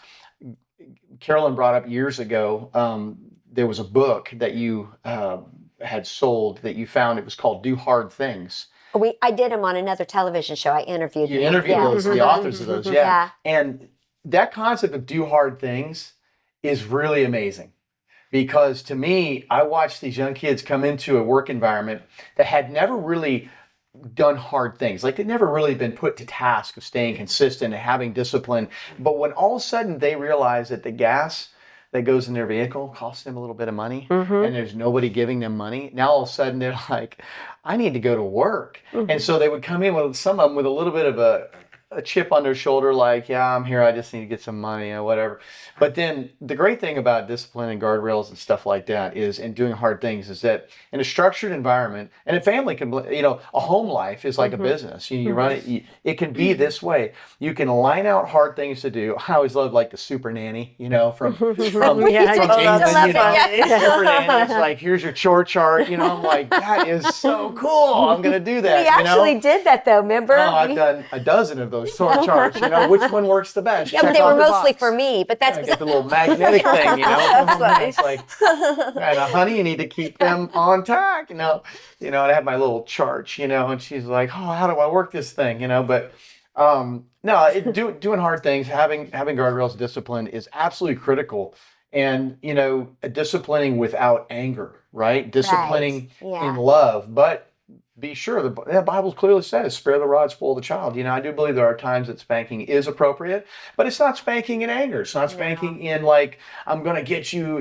Carolyn brought up years ago, there was a book that you had sold that you found. It was called Do Hard Things. I did them on another television show. I interviewed You them. interviewed those, the authors of those, Yeah. And that concept of do hard things is really amazing, because to me, I watched these young kids come into a work environment that had never really done hard things. Like they'd never really been put to task of staying consistent and having discipline. But when all of a sudden they realize that the gas that goes in their vehicle costs them a little bit of money, and there's nobody giving them money, now all of a sudden they're like, I need to go to work. And so they would come in with some of them with a little bit of a chip on their shoulder, like, yeah, I'm here, I just need to get some money or whatever. But then the great thing about discipline and guardrails and stuff like that is, and doing hard things, is that in a structured environment, and a family can, a home life is like a business. You run it, it can be this way. You can line out hard things to do. I always love like the super nanny, from England, Yeah, I love it. Yeah. super nanny. It's like, here's your chore chart, I'm like, that is so cool. I'm going to do that, We actually did that though, remember? Oh, I've done a dozen of those chore charts, which one works the best? Yeah, but Check they off were the mostly box. for me, but that's I get the little magnetic thing, It's like, honey, you need to keep them on track, and I have my little chart, and she's like, oh, how do I work this thing, but no, doing hard things, having guardrails, discipline is absolutely critical. And, disciplining without anger, right? Disciplining Yeah. in love, but be sure the Bible clearly says, spare the rod, spoil the child. I do believe there are times that spanking is appropriate, but it's not spanking in anger. It's not spanking in like, I'm going to get you,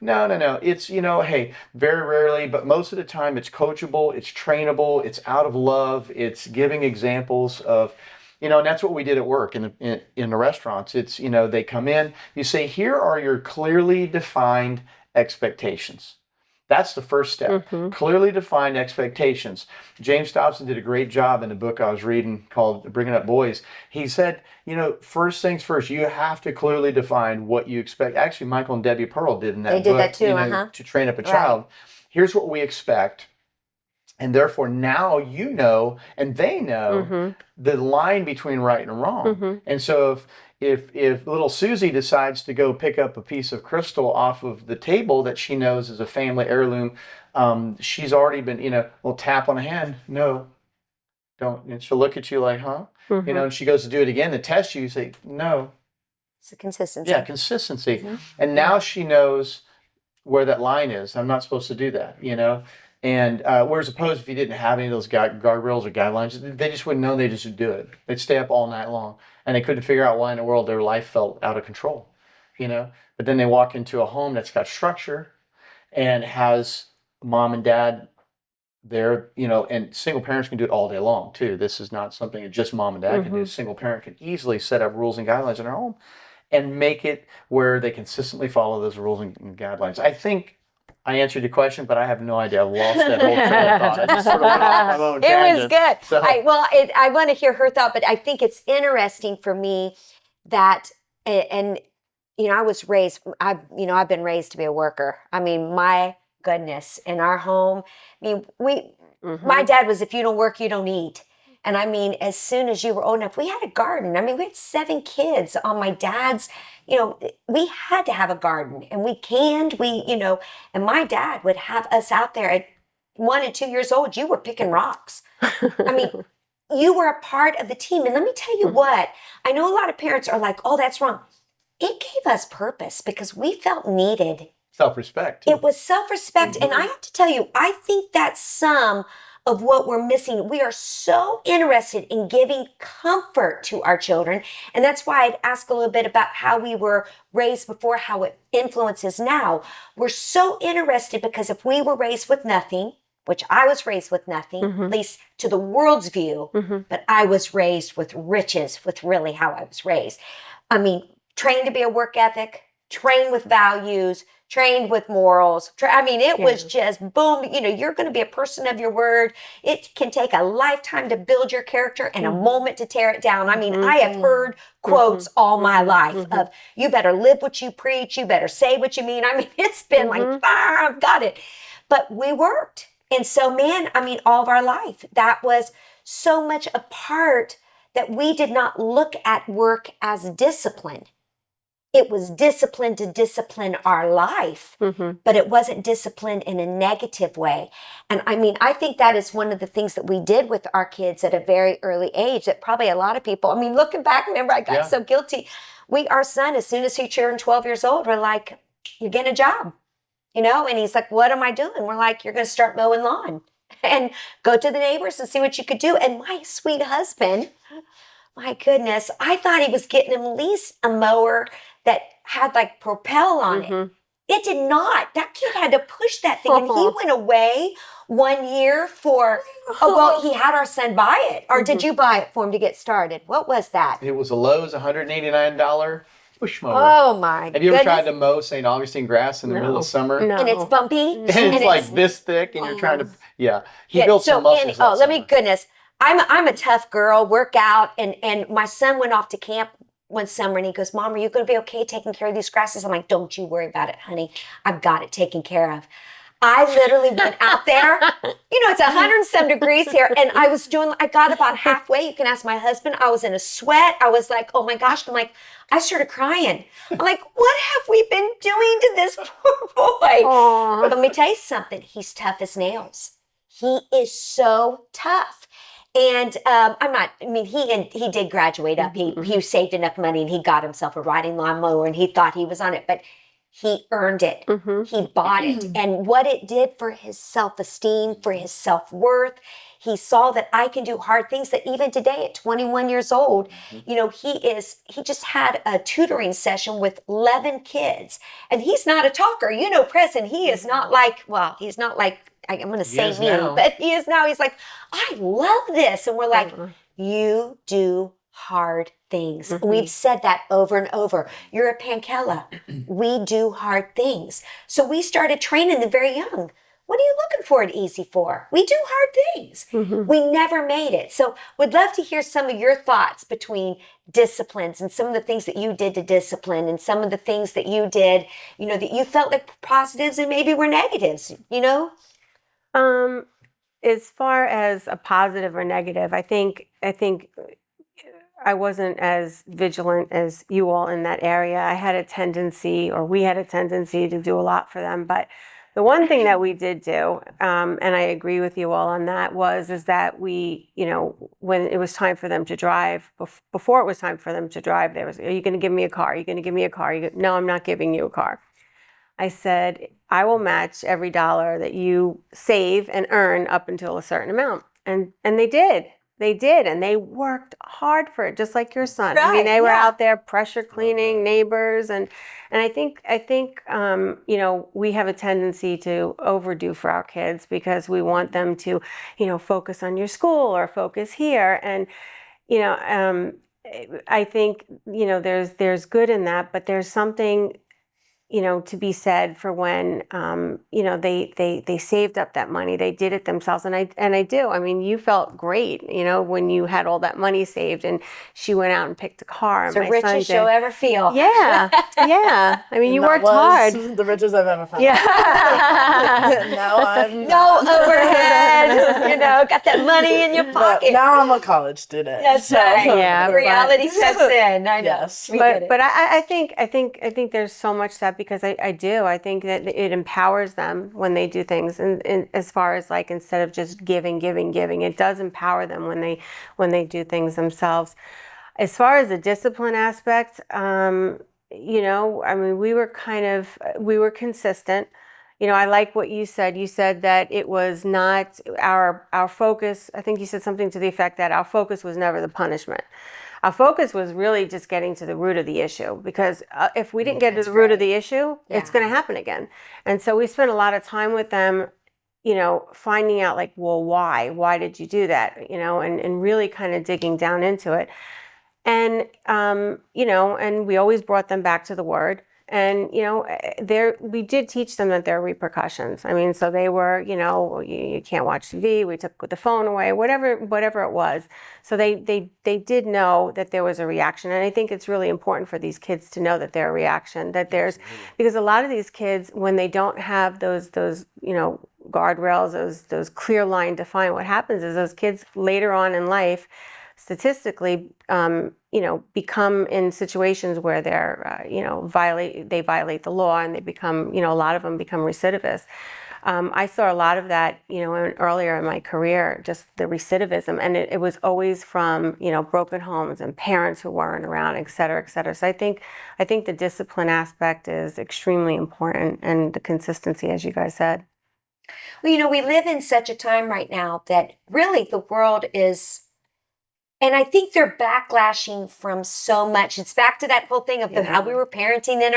No. It's, hey, very rarely, but most of the time it's coachable, it's trainable, it's out of love, it's giving examples of, and that's what we did at work in the restaurants. It's, they come in, you say, here are your clearly defined expectations. That's the first step. Clearly defined expectations. James Dobson did a great job in the book I was reading called Bringing Up Boys. He said, first things first, you have to clearly define what you expect. Actually, Michael and Debbie Pearl did in that book. They did that too, To train up a child. Here's what we expect. And therefore now and they know the line between right and wrong. And so if little Susie decides to go pick up a piece of crystal off of the table that she knows is a family heirloom, she's already been, will tap on the hand. No, don't. And she'll look at you like, huh? And she goes to do it again to test you. You say, no. It's a consistency. Yeah, consistency. And now she knows where that line is. I'm not supposed to do that, And whereas opposed, if you didn't have any of those guardrails or guidelines, they just wouldn't know. They just would do it. They'd stay up all night long, and they couldn't figure out why in the world their life felt out of control, But then they walk into a home that's got structure and has mom and dad there, and single parents can do it all day long too. This is not something that just mom and dad can do. Single parent can easily set up rules and guidelines in their home and make it where they consistently follow those rules and guidelines. I think I answered your question, but I have no idea. I've lost that whole train of thought. I just sort of went off my own tangent. It was good. So, I want to hear her thought, but I think it's interesting for me that, and I was raised. I've been raised to be a worker. I mean, my goodness, in our home, my dad was, if you don't work, you don't eat. And I mean, as soon as you were old enough, we had a garden. I mean, we had 7 kids on my dad's, we had to have a garden, and we canned, and my dad would have us out there at 1 and 2 years old. You were picking rocks. I mean, you were a part of the team. And let me tell you what, I know a lot of parents are like, oh, that's wrong. It gave us purpose because we felt needed. Self-respect. It was self-respect. And I have to tell you, I think that's some of what we're missing. We are so interested in giving comfort to our children. And that's why I'd ask a little bit about how we were raised before, how it influences now. We're so interested because if we were raised with nothing, which I was raised with nothing, at least to the world's view, but I was raised with riches, with really how I was raised. I mean, trained to be a work ethic, trained with values, trained with morals. It was just boom, you're going to be a person of your word. It can take a lifetime to build your character and a moment to tear it down. I have heard quotes all my life of, you better live what you preach, you better say what you mean. It's been like, I've got it. But we worked. And so, all of our life, that was so much a part that we did not look at work as discipline. It was discipline to discipline our life, but it wasn't discipline in a negative way. And I think that is one of the things that we did with our kids at a very early age that probably a lot of people, looking back, remember I got so guilty. Our son, as soon as he turned 12 years old, we're like, you're getting a job, and he's like, what am I doing? We're like, you're going to start mowing lawn and go to the neighbors and see what you could do. And my sweet husband, my goodness, I thought he was getting him at least a mower that had like propel on it. It did not. That kid had to push that thing, and he went away 1 year for. Oh well, he had our son buy it, or did you buy it for him to get started? What was that? It was a Lowe's $189 push mower. Oh my! Have you ever tried goodness. to mow St. Augustine grass in the middle of summer? No. And it's bumpy, And it's like this thick, and you're trying to, he Yeah, built so some muscles. Annie, that let me summer. goodness. I'm a tough girl, work out, and my son went off to camp one summer and he goes, Mom, are you going to be okay taking care of these grasses? I'm like, don't you worry about it, honey. I've got it taken care of. I literally went out there. It's 100 some degrees here, and I got about halfway. You can ask my husband. I was in a sweat. I was like, oh my gosh. I'm like, I started crying. I'm like, what have we been doing to this poor boy? Aw. Let me tell you something. He's tough as nails. He is so tough. And he did graduate up. He saved enough money and he got himself a riding lawnmower and he thought he was on it, but he earned it. He bought it. And what it did for his self-esteem, for his self-worth, he saw that I can do hard things, that even today at 21 years old, he just had a tutoring session with 11 kids. And he's not a talker. Preston, he is not like, he's not like, I'm going to say is me, now. but he is now. He's like, I love this. And we're like, you do hard things. We've said that over and over. You're a Pankella. We do hard things. So we started training them very young. What are you looking for at Easy for? We do hard things. We never made it. So would love to hear some of your thoughts between disciplines and some of the things that you did to discipline and some of the things that you did, that you felt like positives and maybe were negatives, As far as a positive or negative, I think I wasn't as vigilant as you all in that area. We had a tendency to do a lot for them. But the one thing that we did do, and I agree with you all on that, is that we, when it was time for them to drive, before it was time for them to drive, are you going to give me a car? Are you going to give me a car? No, I'm not giving you a car. I said, I will match every dollar that you save and earn up until a certain amount. And they did. They did. And they worked hard for it, just like your son. Right, They were yeah. out there pressure cleaning neighbors. And I think we have a tendency to overdo for our kids because we want them to, focus on your school or focus here. And, I think, there's good in that, but there's something to be said for when, they saved up that money, they did it themselves. And I do. I mean, you felt great, when you had all that money saved and she went out and picked a car. It's and the my son richest did. she'll ever feel. Yeah. Yeah. I mean, you That worked was hard. the richest I've ever felt. Yeah. Now I'm No overhead, got that money in your but pocket. now I'm a college student. That's so- right. Yeah, Reality sets in. I know. Yes. We get it. But I think there's so much that because I do. I think that it empowers them when they do things, and as far as like instead of just giving, it does empower them when they do things themselves. As far as the discipline aspect, we were consistent. I like what you said. You said that it was not our focus. I think you said something to the effect that our focus was never the punishment. Our focus was really just getting to the root of the issue, because if we didn't get to the root of the issue, it's going to happen again. And so we spent a lot of time with them, finding out like, well, why did you do that? And really kind of digging down into it. And, and we always brought them back to the word. And, we did teach them that there are repercussions. I mean, so they were, you can't watch TV. We took the phone away, whatever it was. So they did know that there was a reaction. And I think it's really important for these kids to know that there's a reaction, because a lot of these kids, when they don't have those guardrails, those clear line defined, what happens is those kids later on in life, statistically, become in situations where they're, they violate the law, and they become, a lot of them become recidivists. I saw a lot of that, earlier in my career, just the recidivism, and it was always from, broken homes and parents who weren't around, et cetera, et cetera. So I think the discipline aspect is extremely important, and the consistency, as you guys said. Well, we live in such a time right now that really the world is. And I think they're backlashing from so much. It's back to that whole thing of how we were parented in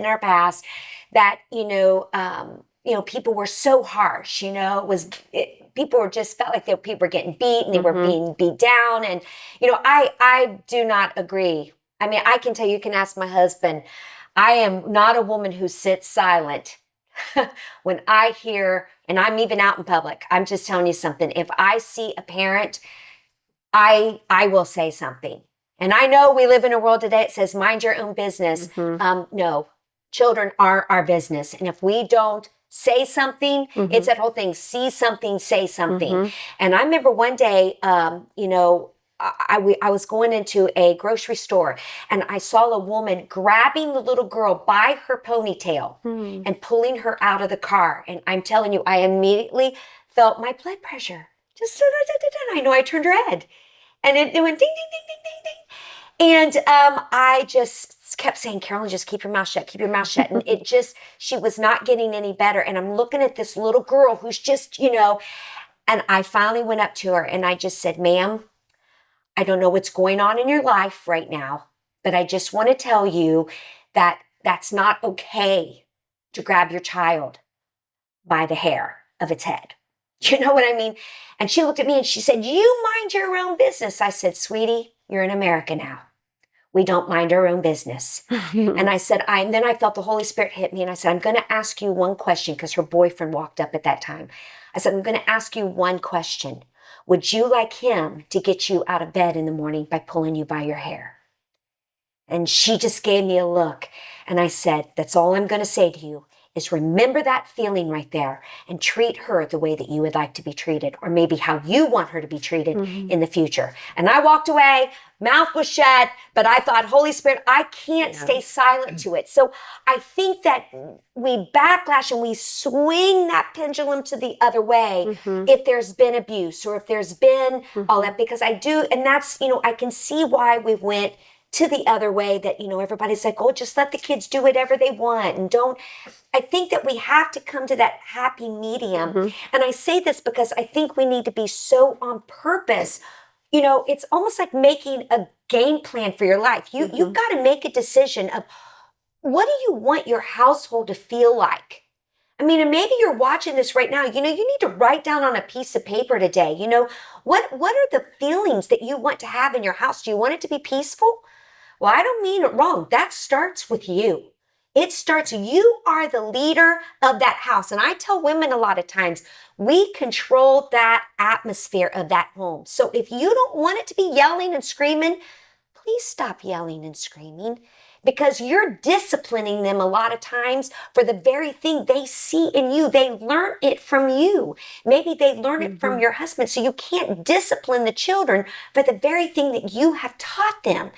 our past. that, people were so harsh, people were just felt like people were getting beat and they were being beat down. And, I do not agree. I mean, I can tell you can ask my husband, I am not a woman who sits silent when I hear, and I'm even out in public, I'm just telling you something. If I see a parent, I will say something. And I know we live in a world today that says, mind your own business. No, children are our business. And if we don't say something, it's that whole thing, see something, say something. And I remember one day, I was going into a grocery store and I saw a woman grabbing the little girl by her ponytail and pulling her out of the car. And I'm telling you, I immediately felt my blood pressure. Just, I know I turned red. And it went ding, ding, ding, ding, ding, ding. And I just kept saying, Carolyn, just keep your mouth shut, keep your mouth shut. And she was not getting any better. And I'm looking at this little girl who's just, and I finally went up to her and I just said, ma'am, I don't know what's going on in your life right now, but I just want to tell you that that's not okay to grab your child by the hair of its head. You know what I mean? And she looked at me and she said, you mind your own business. I said, sweetie, you're in America now. We don't mind our own business. And I said, and then I felt the Holy Spirit hit me and I said, I'm going to ask you one question because her boyfriend walked up at that time. I said, I'm going to ask you one question. Would you like him to get you out of bed in the morning by pulling you by your hair? And she just gave me a look. And I said, that's all I'm going to say to you is remember that feeling right there and treat her the way that you would like to be treated, or maybe how you want her to be treated in the future. And I walked away, mouth was shut, but I thought, Holy Spirit, I can't stay silent to it. So I think that we backlash and we swing that pendulum to the other way if there's been abuse or if there's been all that, because I do, and that's, I can see why we went to the other way that, everybody's like, oh, just let the kids do whatever they want and don't. I think that we have to come to that happy medium. And I say this because I think we need to be so on purpose. It's almost like making a game plan for your life. You've got to make a decision of what do you want your household to feel like? I mean, and maybe you're watching this right now, you need to write down on a piece of paper today, what are the feelings that you want to have in your house? Do you want it to be peaceful? Well, I don't mean it wrong. That starts with you. It starts, you are the leader of that house. And I tell women a lot of times, we control that atmosphere of that home. So if you don't want it to be yelling and screaming, please stop yelling and screaming, because you're disciplining them a lot of times for the very thing they see in you. They learn it from you. Maybe they learn it from your husband. So you can't discipline the children for the very thing that you have taught them.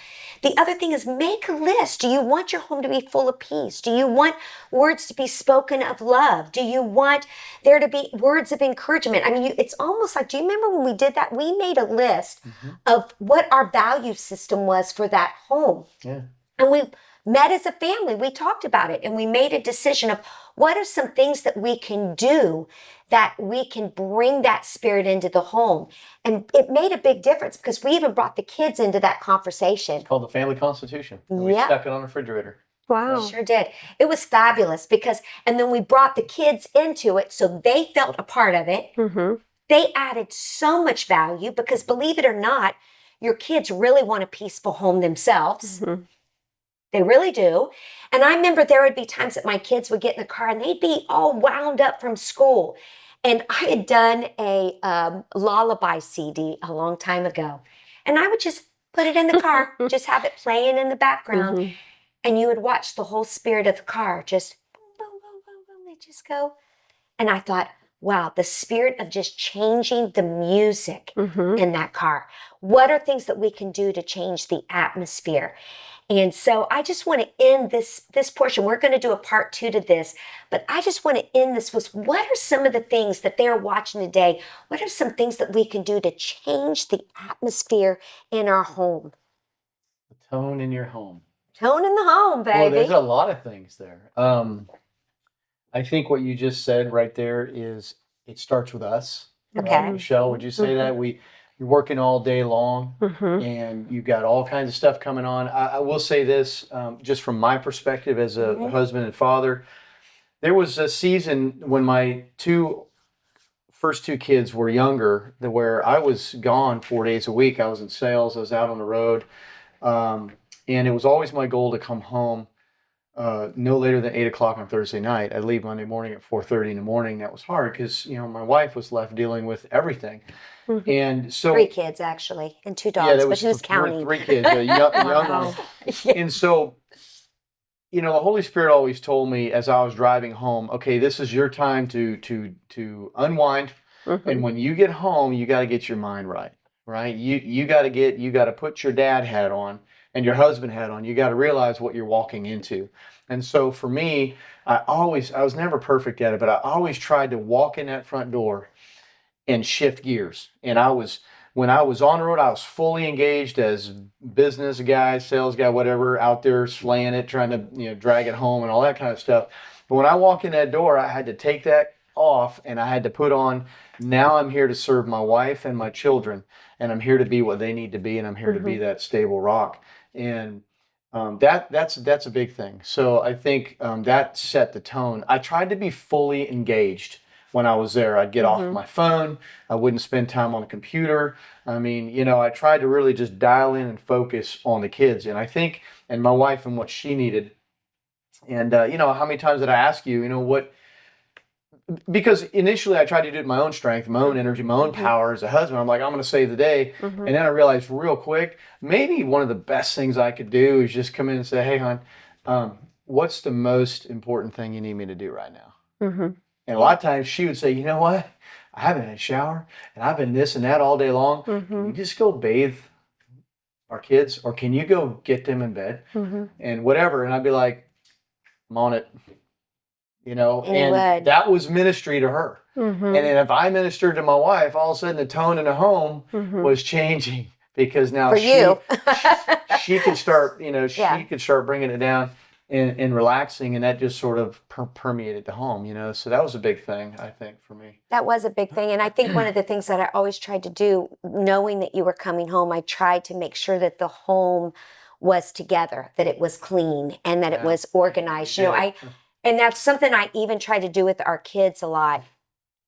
The other thing is make a list. Do you want your home to be full of peace? Do you want words to be spoken of love? Do you want there to be words of encouragement? I mean, it's almost like, do you remember when we did that? We made a list of what our value system was for that home. Yeah. And we met as a family. We talked about it and we made a decision of what are some things that we can do that we can bring that spirit into the home. And it made a big difference because we even brought the kids into that conversation. It's called the Family Constitution. And we stuck it on the refrigerator. Wow. We sure did. It was fabulous and then we brought the kids into it so they felt a part of it. They added so much value because, believe it or not, your kids really want a peaceful home themselves. They really do. And I remember there would be times that my kids would get in the car and they'd be all wound up from school. And I had done a lullaby CD a long time ago. And I would just put it in the car, just have it playing in the background. And you would watch the whole spirit of the car just boom, boom, boom, boom, boom. They just go. And I thought, wow, the spirit of just changing the music in that car. What are things that we can do to change the atmosphere? And so I just want to end this portion. We're going to do a part 2 to this, but I just want to end this with what are some of the things that they're watching today? What are some things that we can do to change the atmosphere in our home? The tone in your home. Tone in the home, baby. Well, there's a lot of things there. I think what you just said right there is it starts with us. Okay. Michelle, would you say that? You're working all day long and you've got all kinds of stuff coming on. I will say this, just from my perspective as a husband and father, there was a season when my first two kids were younger, where I was gone 4 days a week. I was in sales. I was out on the road, and it was always my goal to come home no later than 8 o'clock on Thursday night. I'd leave Monday morning at 4:30 in the morning. That was hard because my wife was left dealing with everything, and so 3 kids actually, and 2 yeah, dogs, there but was who's counting? three kids, a young one, and so the Holy Spirit always told me as I was driving home, okay, this is your time to unwind, and when you get home, you got to get your mind right, right? You got to put your dad hat on and your husband hat on. You got to realize what you're walking into. And so for me, I was never perfect at it, but I always tried to walk in that front door and shift gears. And when I was on the road, I was fully engaged as business guy, sales guy, whatever, out there slaying it, trying to drag it home and all that kind of stuff. But when I walk in that door, I had to take that off and I had to put on, now I'm here to serve my wife and my children, and I'm here to be what they need to be, and I'm here to be that stable rock. And that's a big thing. So I think that set the tone. I tried to be fully engaged when I was there. I'd get off my phone. I wouldn't spend time on the computer. I mean, I tried to really just dial in and focus on the kids. And I think, and my wife and what she needed. And, how many times did I ask you, because initially I tried to do it in my own strength, my own energy, my own power as a husband. I'm like, I'm going to save the day. And then I realized real quick, maybe one of the best things I could do is just come in and say, hey, hon, what's the most important thing you need me to do right now? And a lot of times she would say, you know what? I haven't had a shower and I've been this and that all day long. Can you just go bathe our kids, or can you go get them in bed and whatever? And I'd be like, I'm on it. And that was ministry to her. And then if I ministered to my wife, all of a sudden the tone in the home was changing, because now she could start, she could start bringing it down and relaxing, and that just sort of permeated the home, so that was a big thing, I think, for me. That was a big thing. And I think one of the things that I always tried to do, knowing that you were coming home, I tried to make sure that the home was together, that it was clean, and that it was organized. And that's something I even try to do with our kids a lot.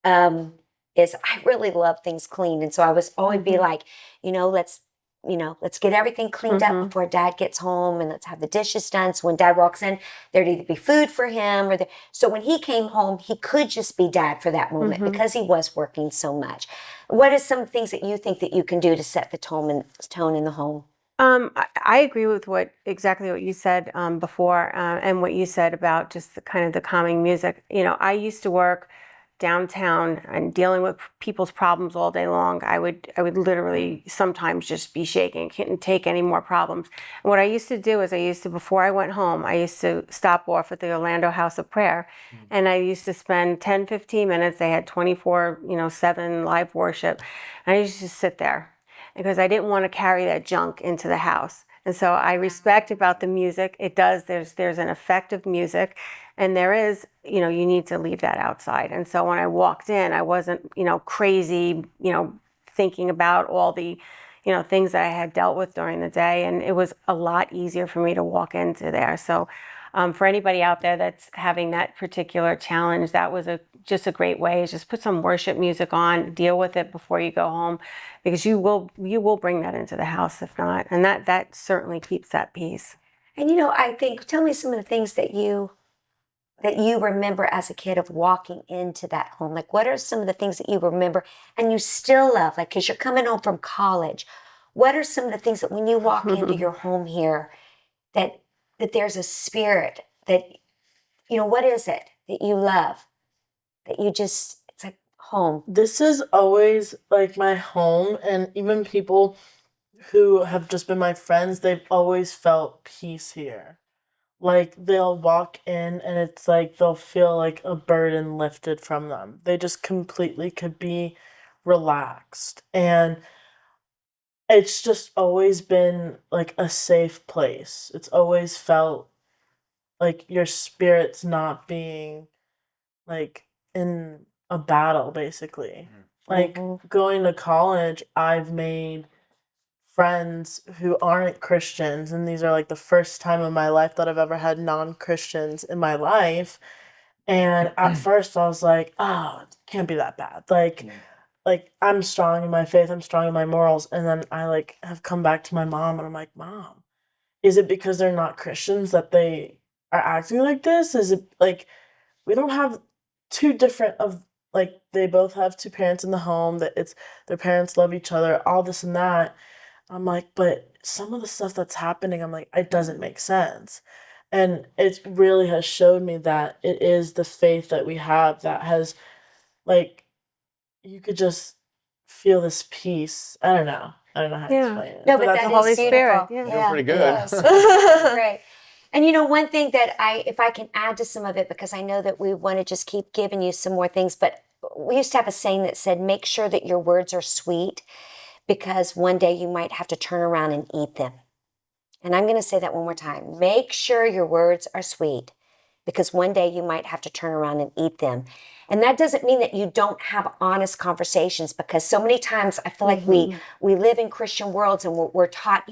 Is I really love things clean. And so I was always be like, let's get everything cleaned up before Dad gets home, and let's have the dishes done. So when Dad walks in, there'd either be food for him so when he came home, he could just be Dad for that moment because he was working so much. What are some things that you think that you can do to set the tone in the home? I agree with exactly what you said before, and what you said about just the kind of the calming music. I used to work downtown and dealing with people's problems all day long. I would literally sometimes just be shaking, couldn't take any more problems. And what I used to do is before I went home, I used to stop off at the Orlando House of Prayer, and I used to spend 10, 15 minutes. They had 24/7 live worship, and I used to just sit there, because I didn't want to carry that junk into the house. And so I respect about the music. There's an effect of music, and there is, you need to leave that outside. And so when I walked in, I wasn't, crazy, thinking about all the, things that I had dealt with during the day. And it was a lot easier for me to walk into there. So for anybody out there that's having that particular challenge, that was just a great way, is just put some worship music on, deal with it before you go home, because you will bring that into the house if not, and that certainly keeps that peace. And I think, tell me some of the things that you remember as a kid of walking into that home. Like, what are some of the things that you remember and you still love, like, because you're coming home from college? What are some of the things that when you walk into your home here, that there's a spirit that, what is it that you love, that it's like home? This is always like my home, and even people who have just been my friends, they've always felt peace here. Like, they'll walk in and it's like they'll feel like a burden lifted from them. They just completely could be relaxed. And it's just always been like a safe place. It's always felt like your spirit's not being like in a battle, basically. Like, going to college, I've made friends who aren't Christians, and these are like the first time in my life that I've ever had non-Christians in my life. And at first I was like, oh, it can't be that bad. Like I'm strong in my faith, I'm strong in my morals. And then I like have come back to my mom and I'm like, Mom, is it because they're not Christians that they are acting like this? Is it like we don't have two different of like they both have two parents in the home, that it's their parents love each other, all this and that. I'm like, but some of the stuff that's happening, I'm like, it doesn't make sense. And it really has showed me that it is the faith that we have that has like you could just feel this peace. I don't know. I don't know how to Yeah. explain it. No, but that's that the Holy is beautiful. Spirit, yeah. Doing pretty good. Yes. Great. And one thing that if I can add to some of it, because I know that we want to just keep giving you some more things, but we used to have a saying that said, make sure that your words are sweet, because one day you might have to turn around and eat them. And I'm going to say that one more time. Make sure your words are sweet, because one day you might have to turn around and eat them. And that doesn't mean that you don't have honest conversations, because so many times I feel like we live in Christian worlds and we're taught,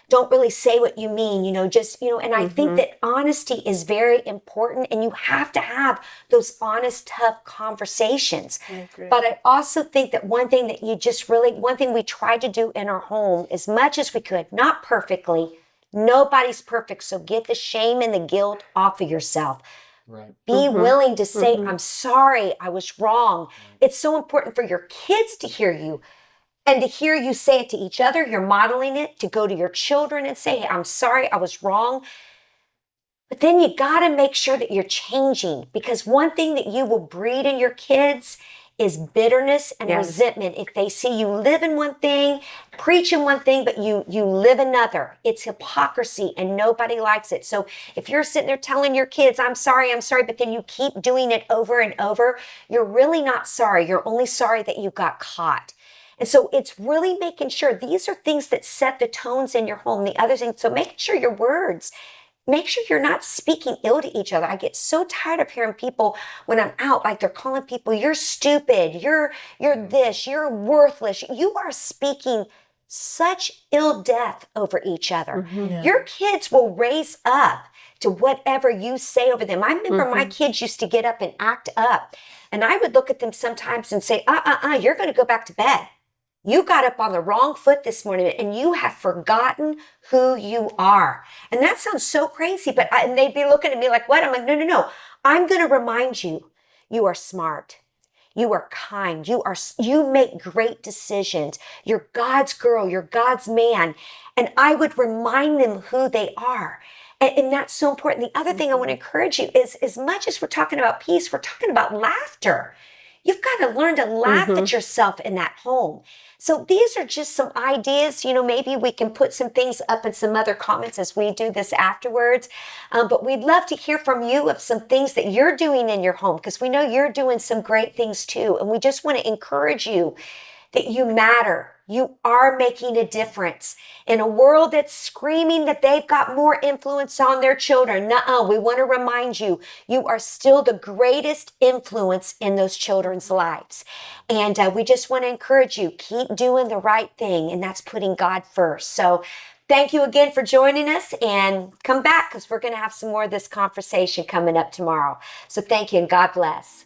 don't really say what you mean, and I think that honesty is very important, and you have to have those honest, tough conversations. I agree. But I also think that one thing we tried to do in our home as much as we could, not perfectly, nobody's perfect, so get the shame and the guilt off of yourself. Right. Be willing to say, I'm sorry, I was wrong. It's so important for your kids to hear you and to hear you say it to each other. You're modeling it to go to your children and say, hey, I'm sorry, I was wrong. But then you got to make sure that you're changing, because one thing that you will breed in your kids is bitterness and resentment. If they see you live in one thing, preach in one thing, but you live another, it's hypocrisy and nobody likes it. So if you're sitting there telling your kids, I'm sorry, but then you keep doing it over and over, you're really not sorry. You're only sorry that you got caught. And so it's really making sure these are things that set the tones in your home. The other thing, so making sure your words, make sure you're not speaking ill to each other. I get so tired of hearing people when I'm out, like they're calling people, you're stupid, you're this, you're worthless. You are speaking such ill death over each other. Your kids will raise up to whatever you say over them. I remember my kids used to get up and act up, and I would look at them sometimes and say, you're going to go back to bed. You got up on the wrong foot this morning and you have forgotten who you are. And that sounds so crazy, and they'd be looking at me like, what? I'm like, no. I'm going to remind you, you are smart. You are kind. You make great decisions. You're God's girl. You're God's man. And I would remind them who they are. And that's so important. The other thing I want to encourage you is, as much as we're talking about peace, we're talking about laughter. You've got to learn to laugh at yourself in that home. So these are just some ideas. Maybe we can put some things up in some other comments as we do this afterwards. But we'd love to hear from you of some things that you're doing in your home, because we know you're doing some great things too. And we just want to encourage you that you matter. You are making a difference in a world that's screaming that they've got more influence on their children. Nuh-uh. We want to remind you, you are still the greatest influence in those children's lives. And we just want to encourage you, keep doing the right thing, and that's putting God first. So thank you again for joining us, and come back, because we're going to have some more of this conversation coming up tomorrow. So thank you, and God bless.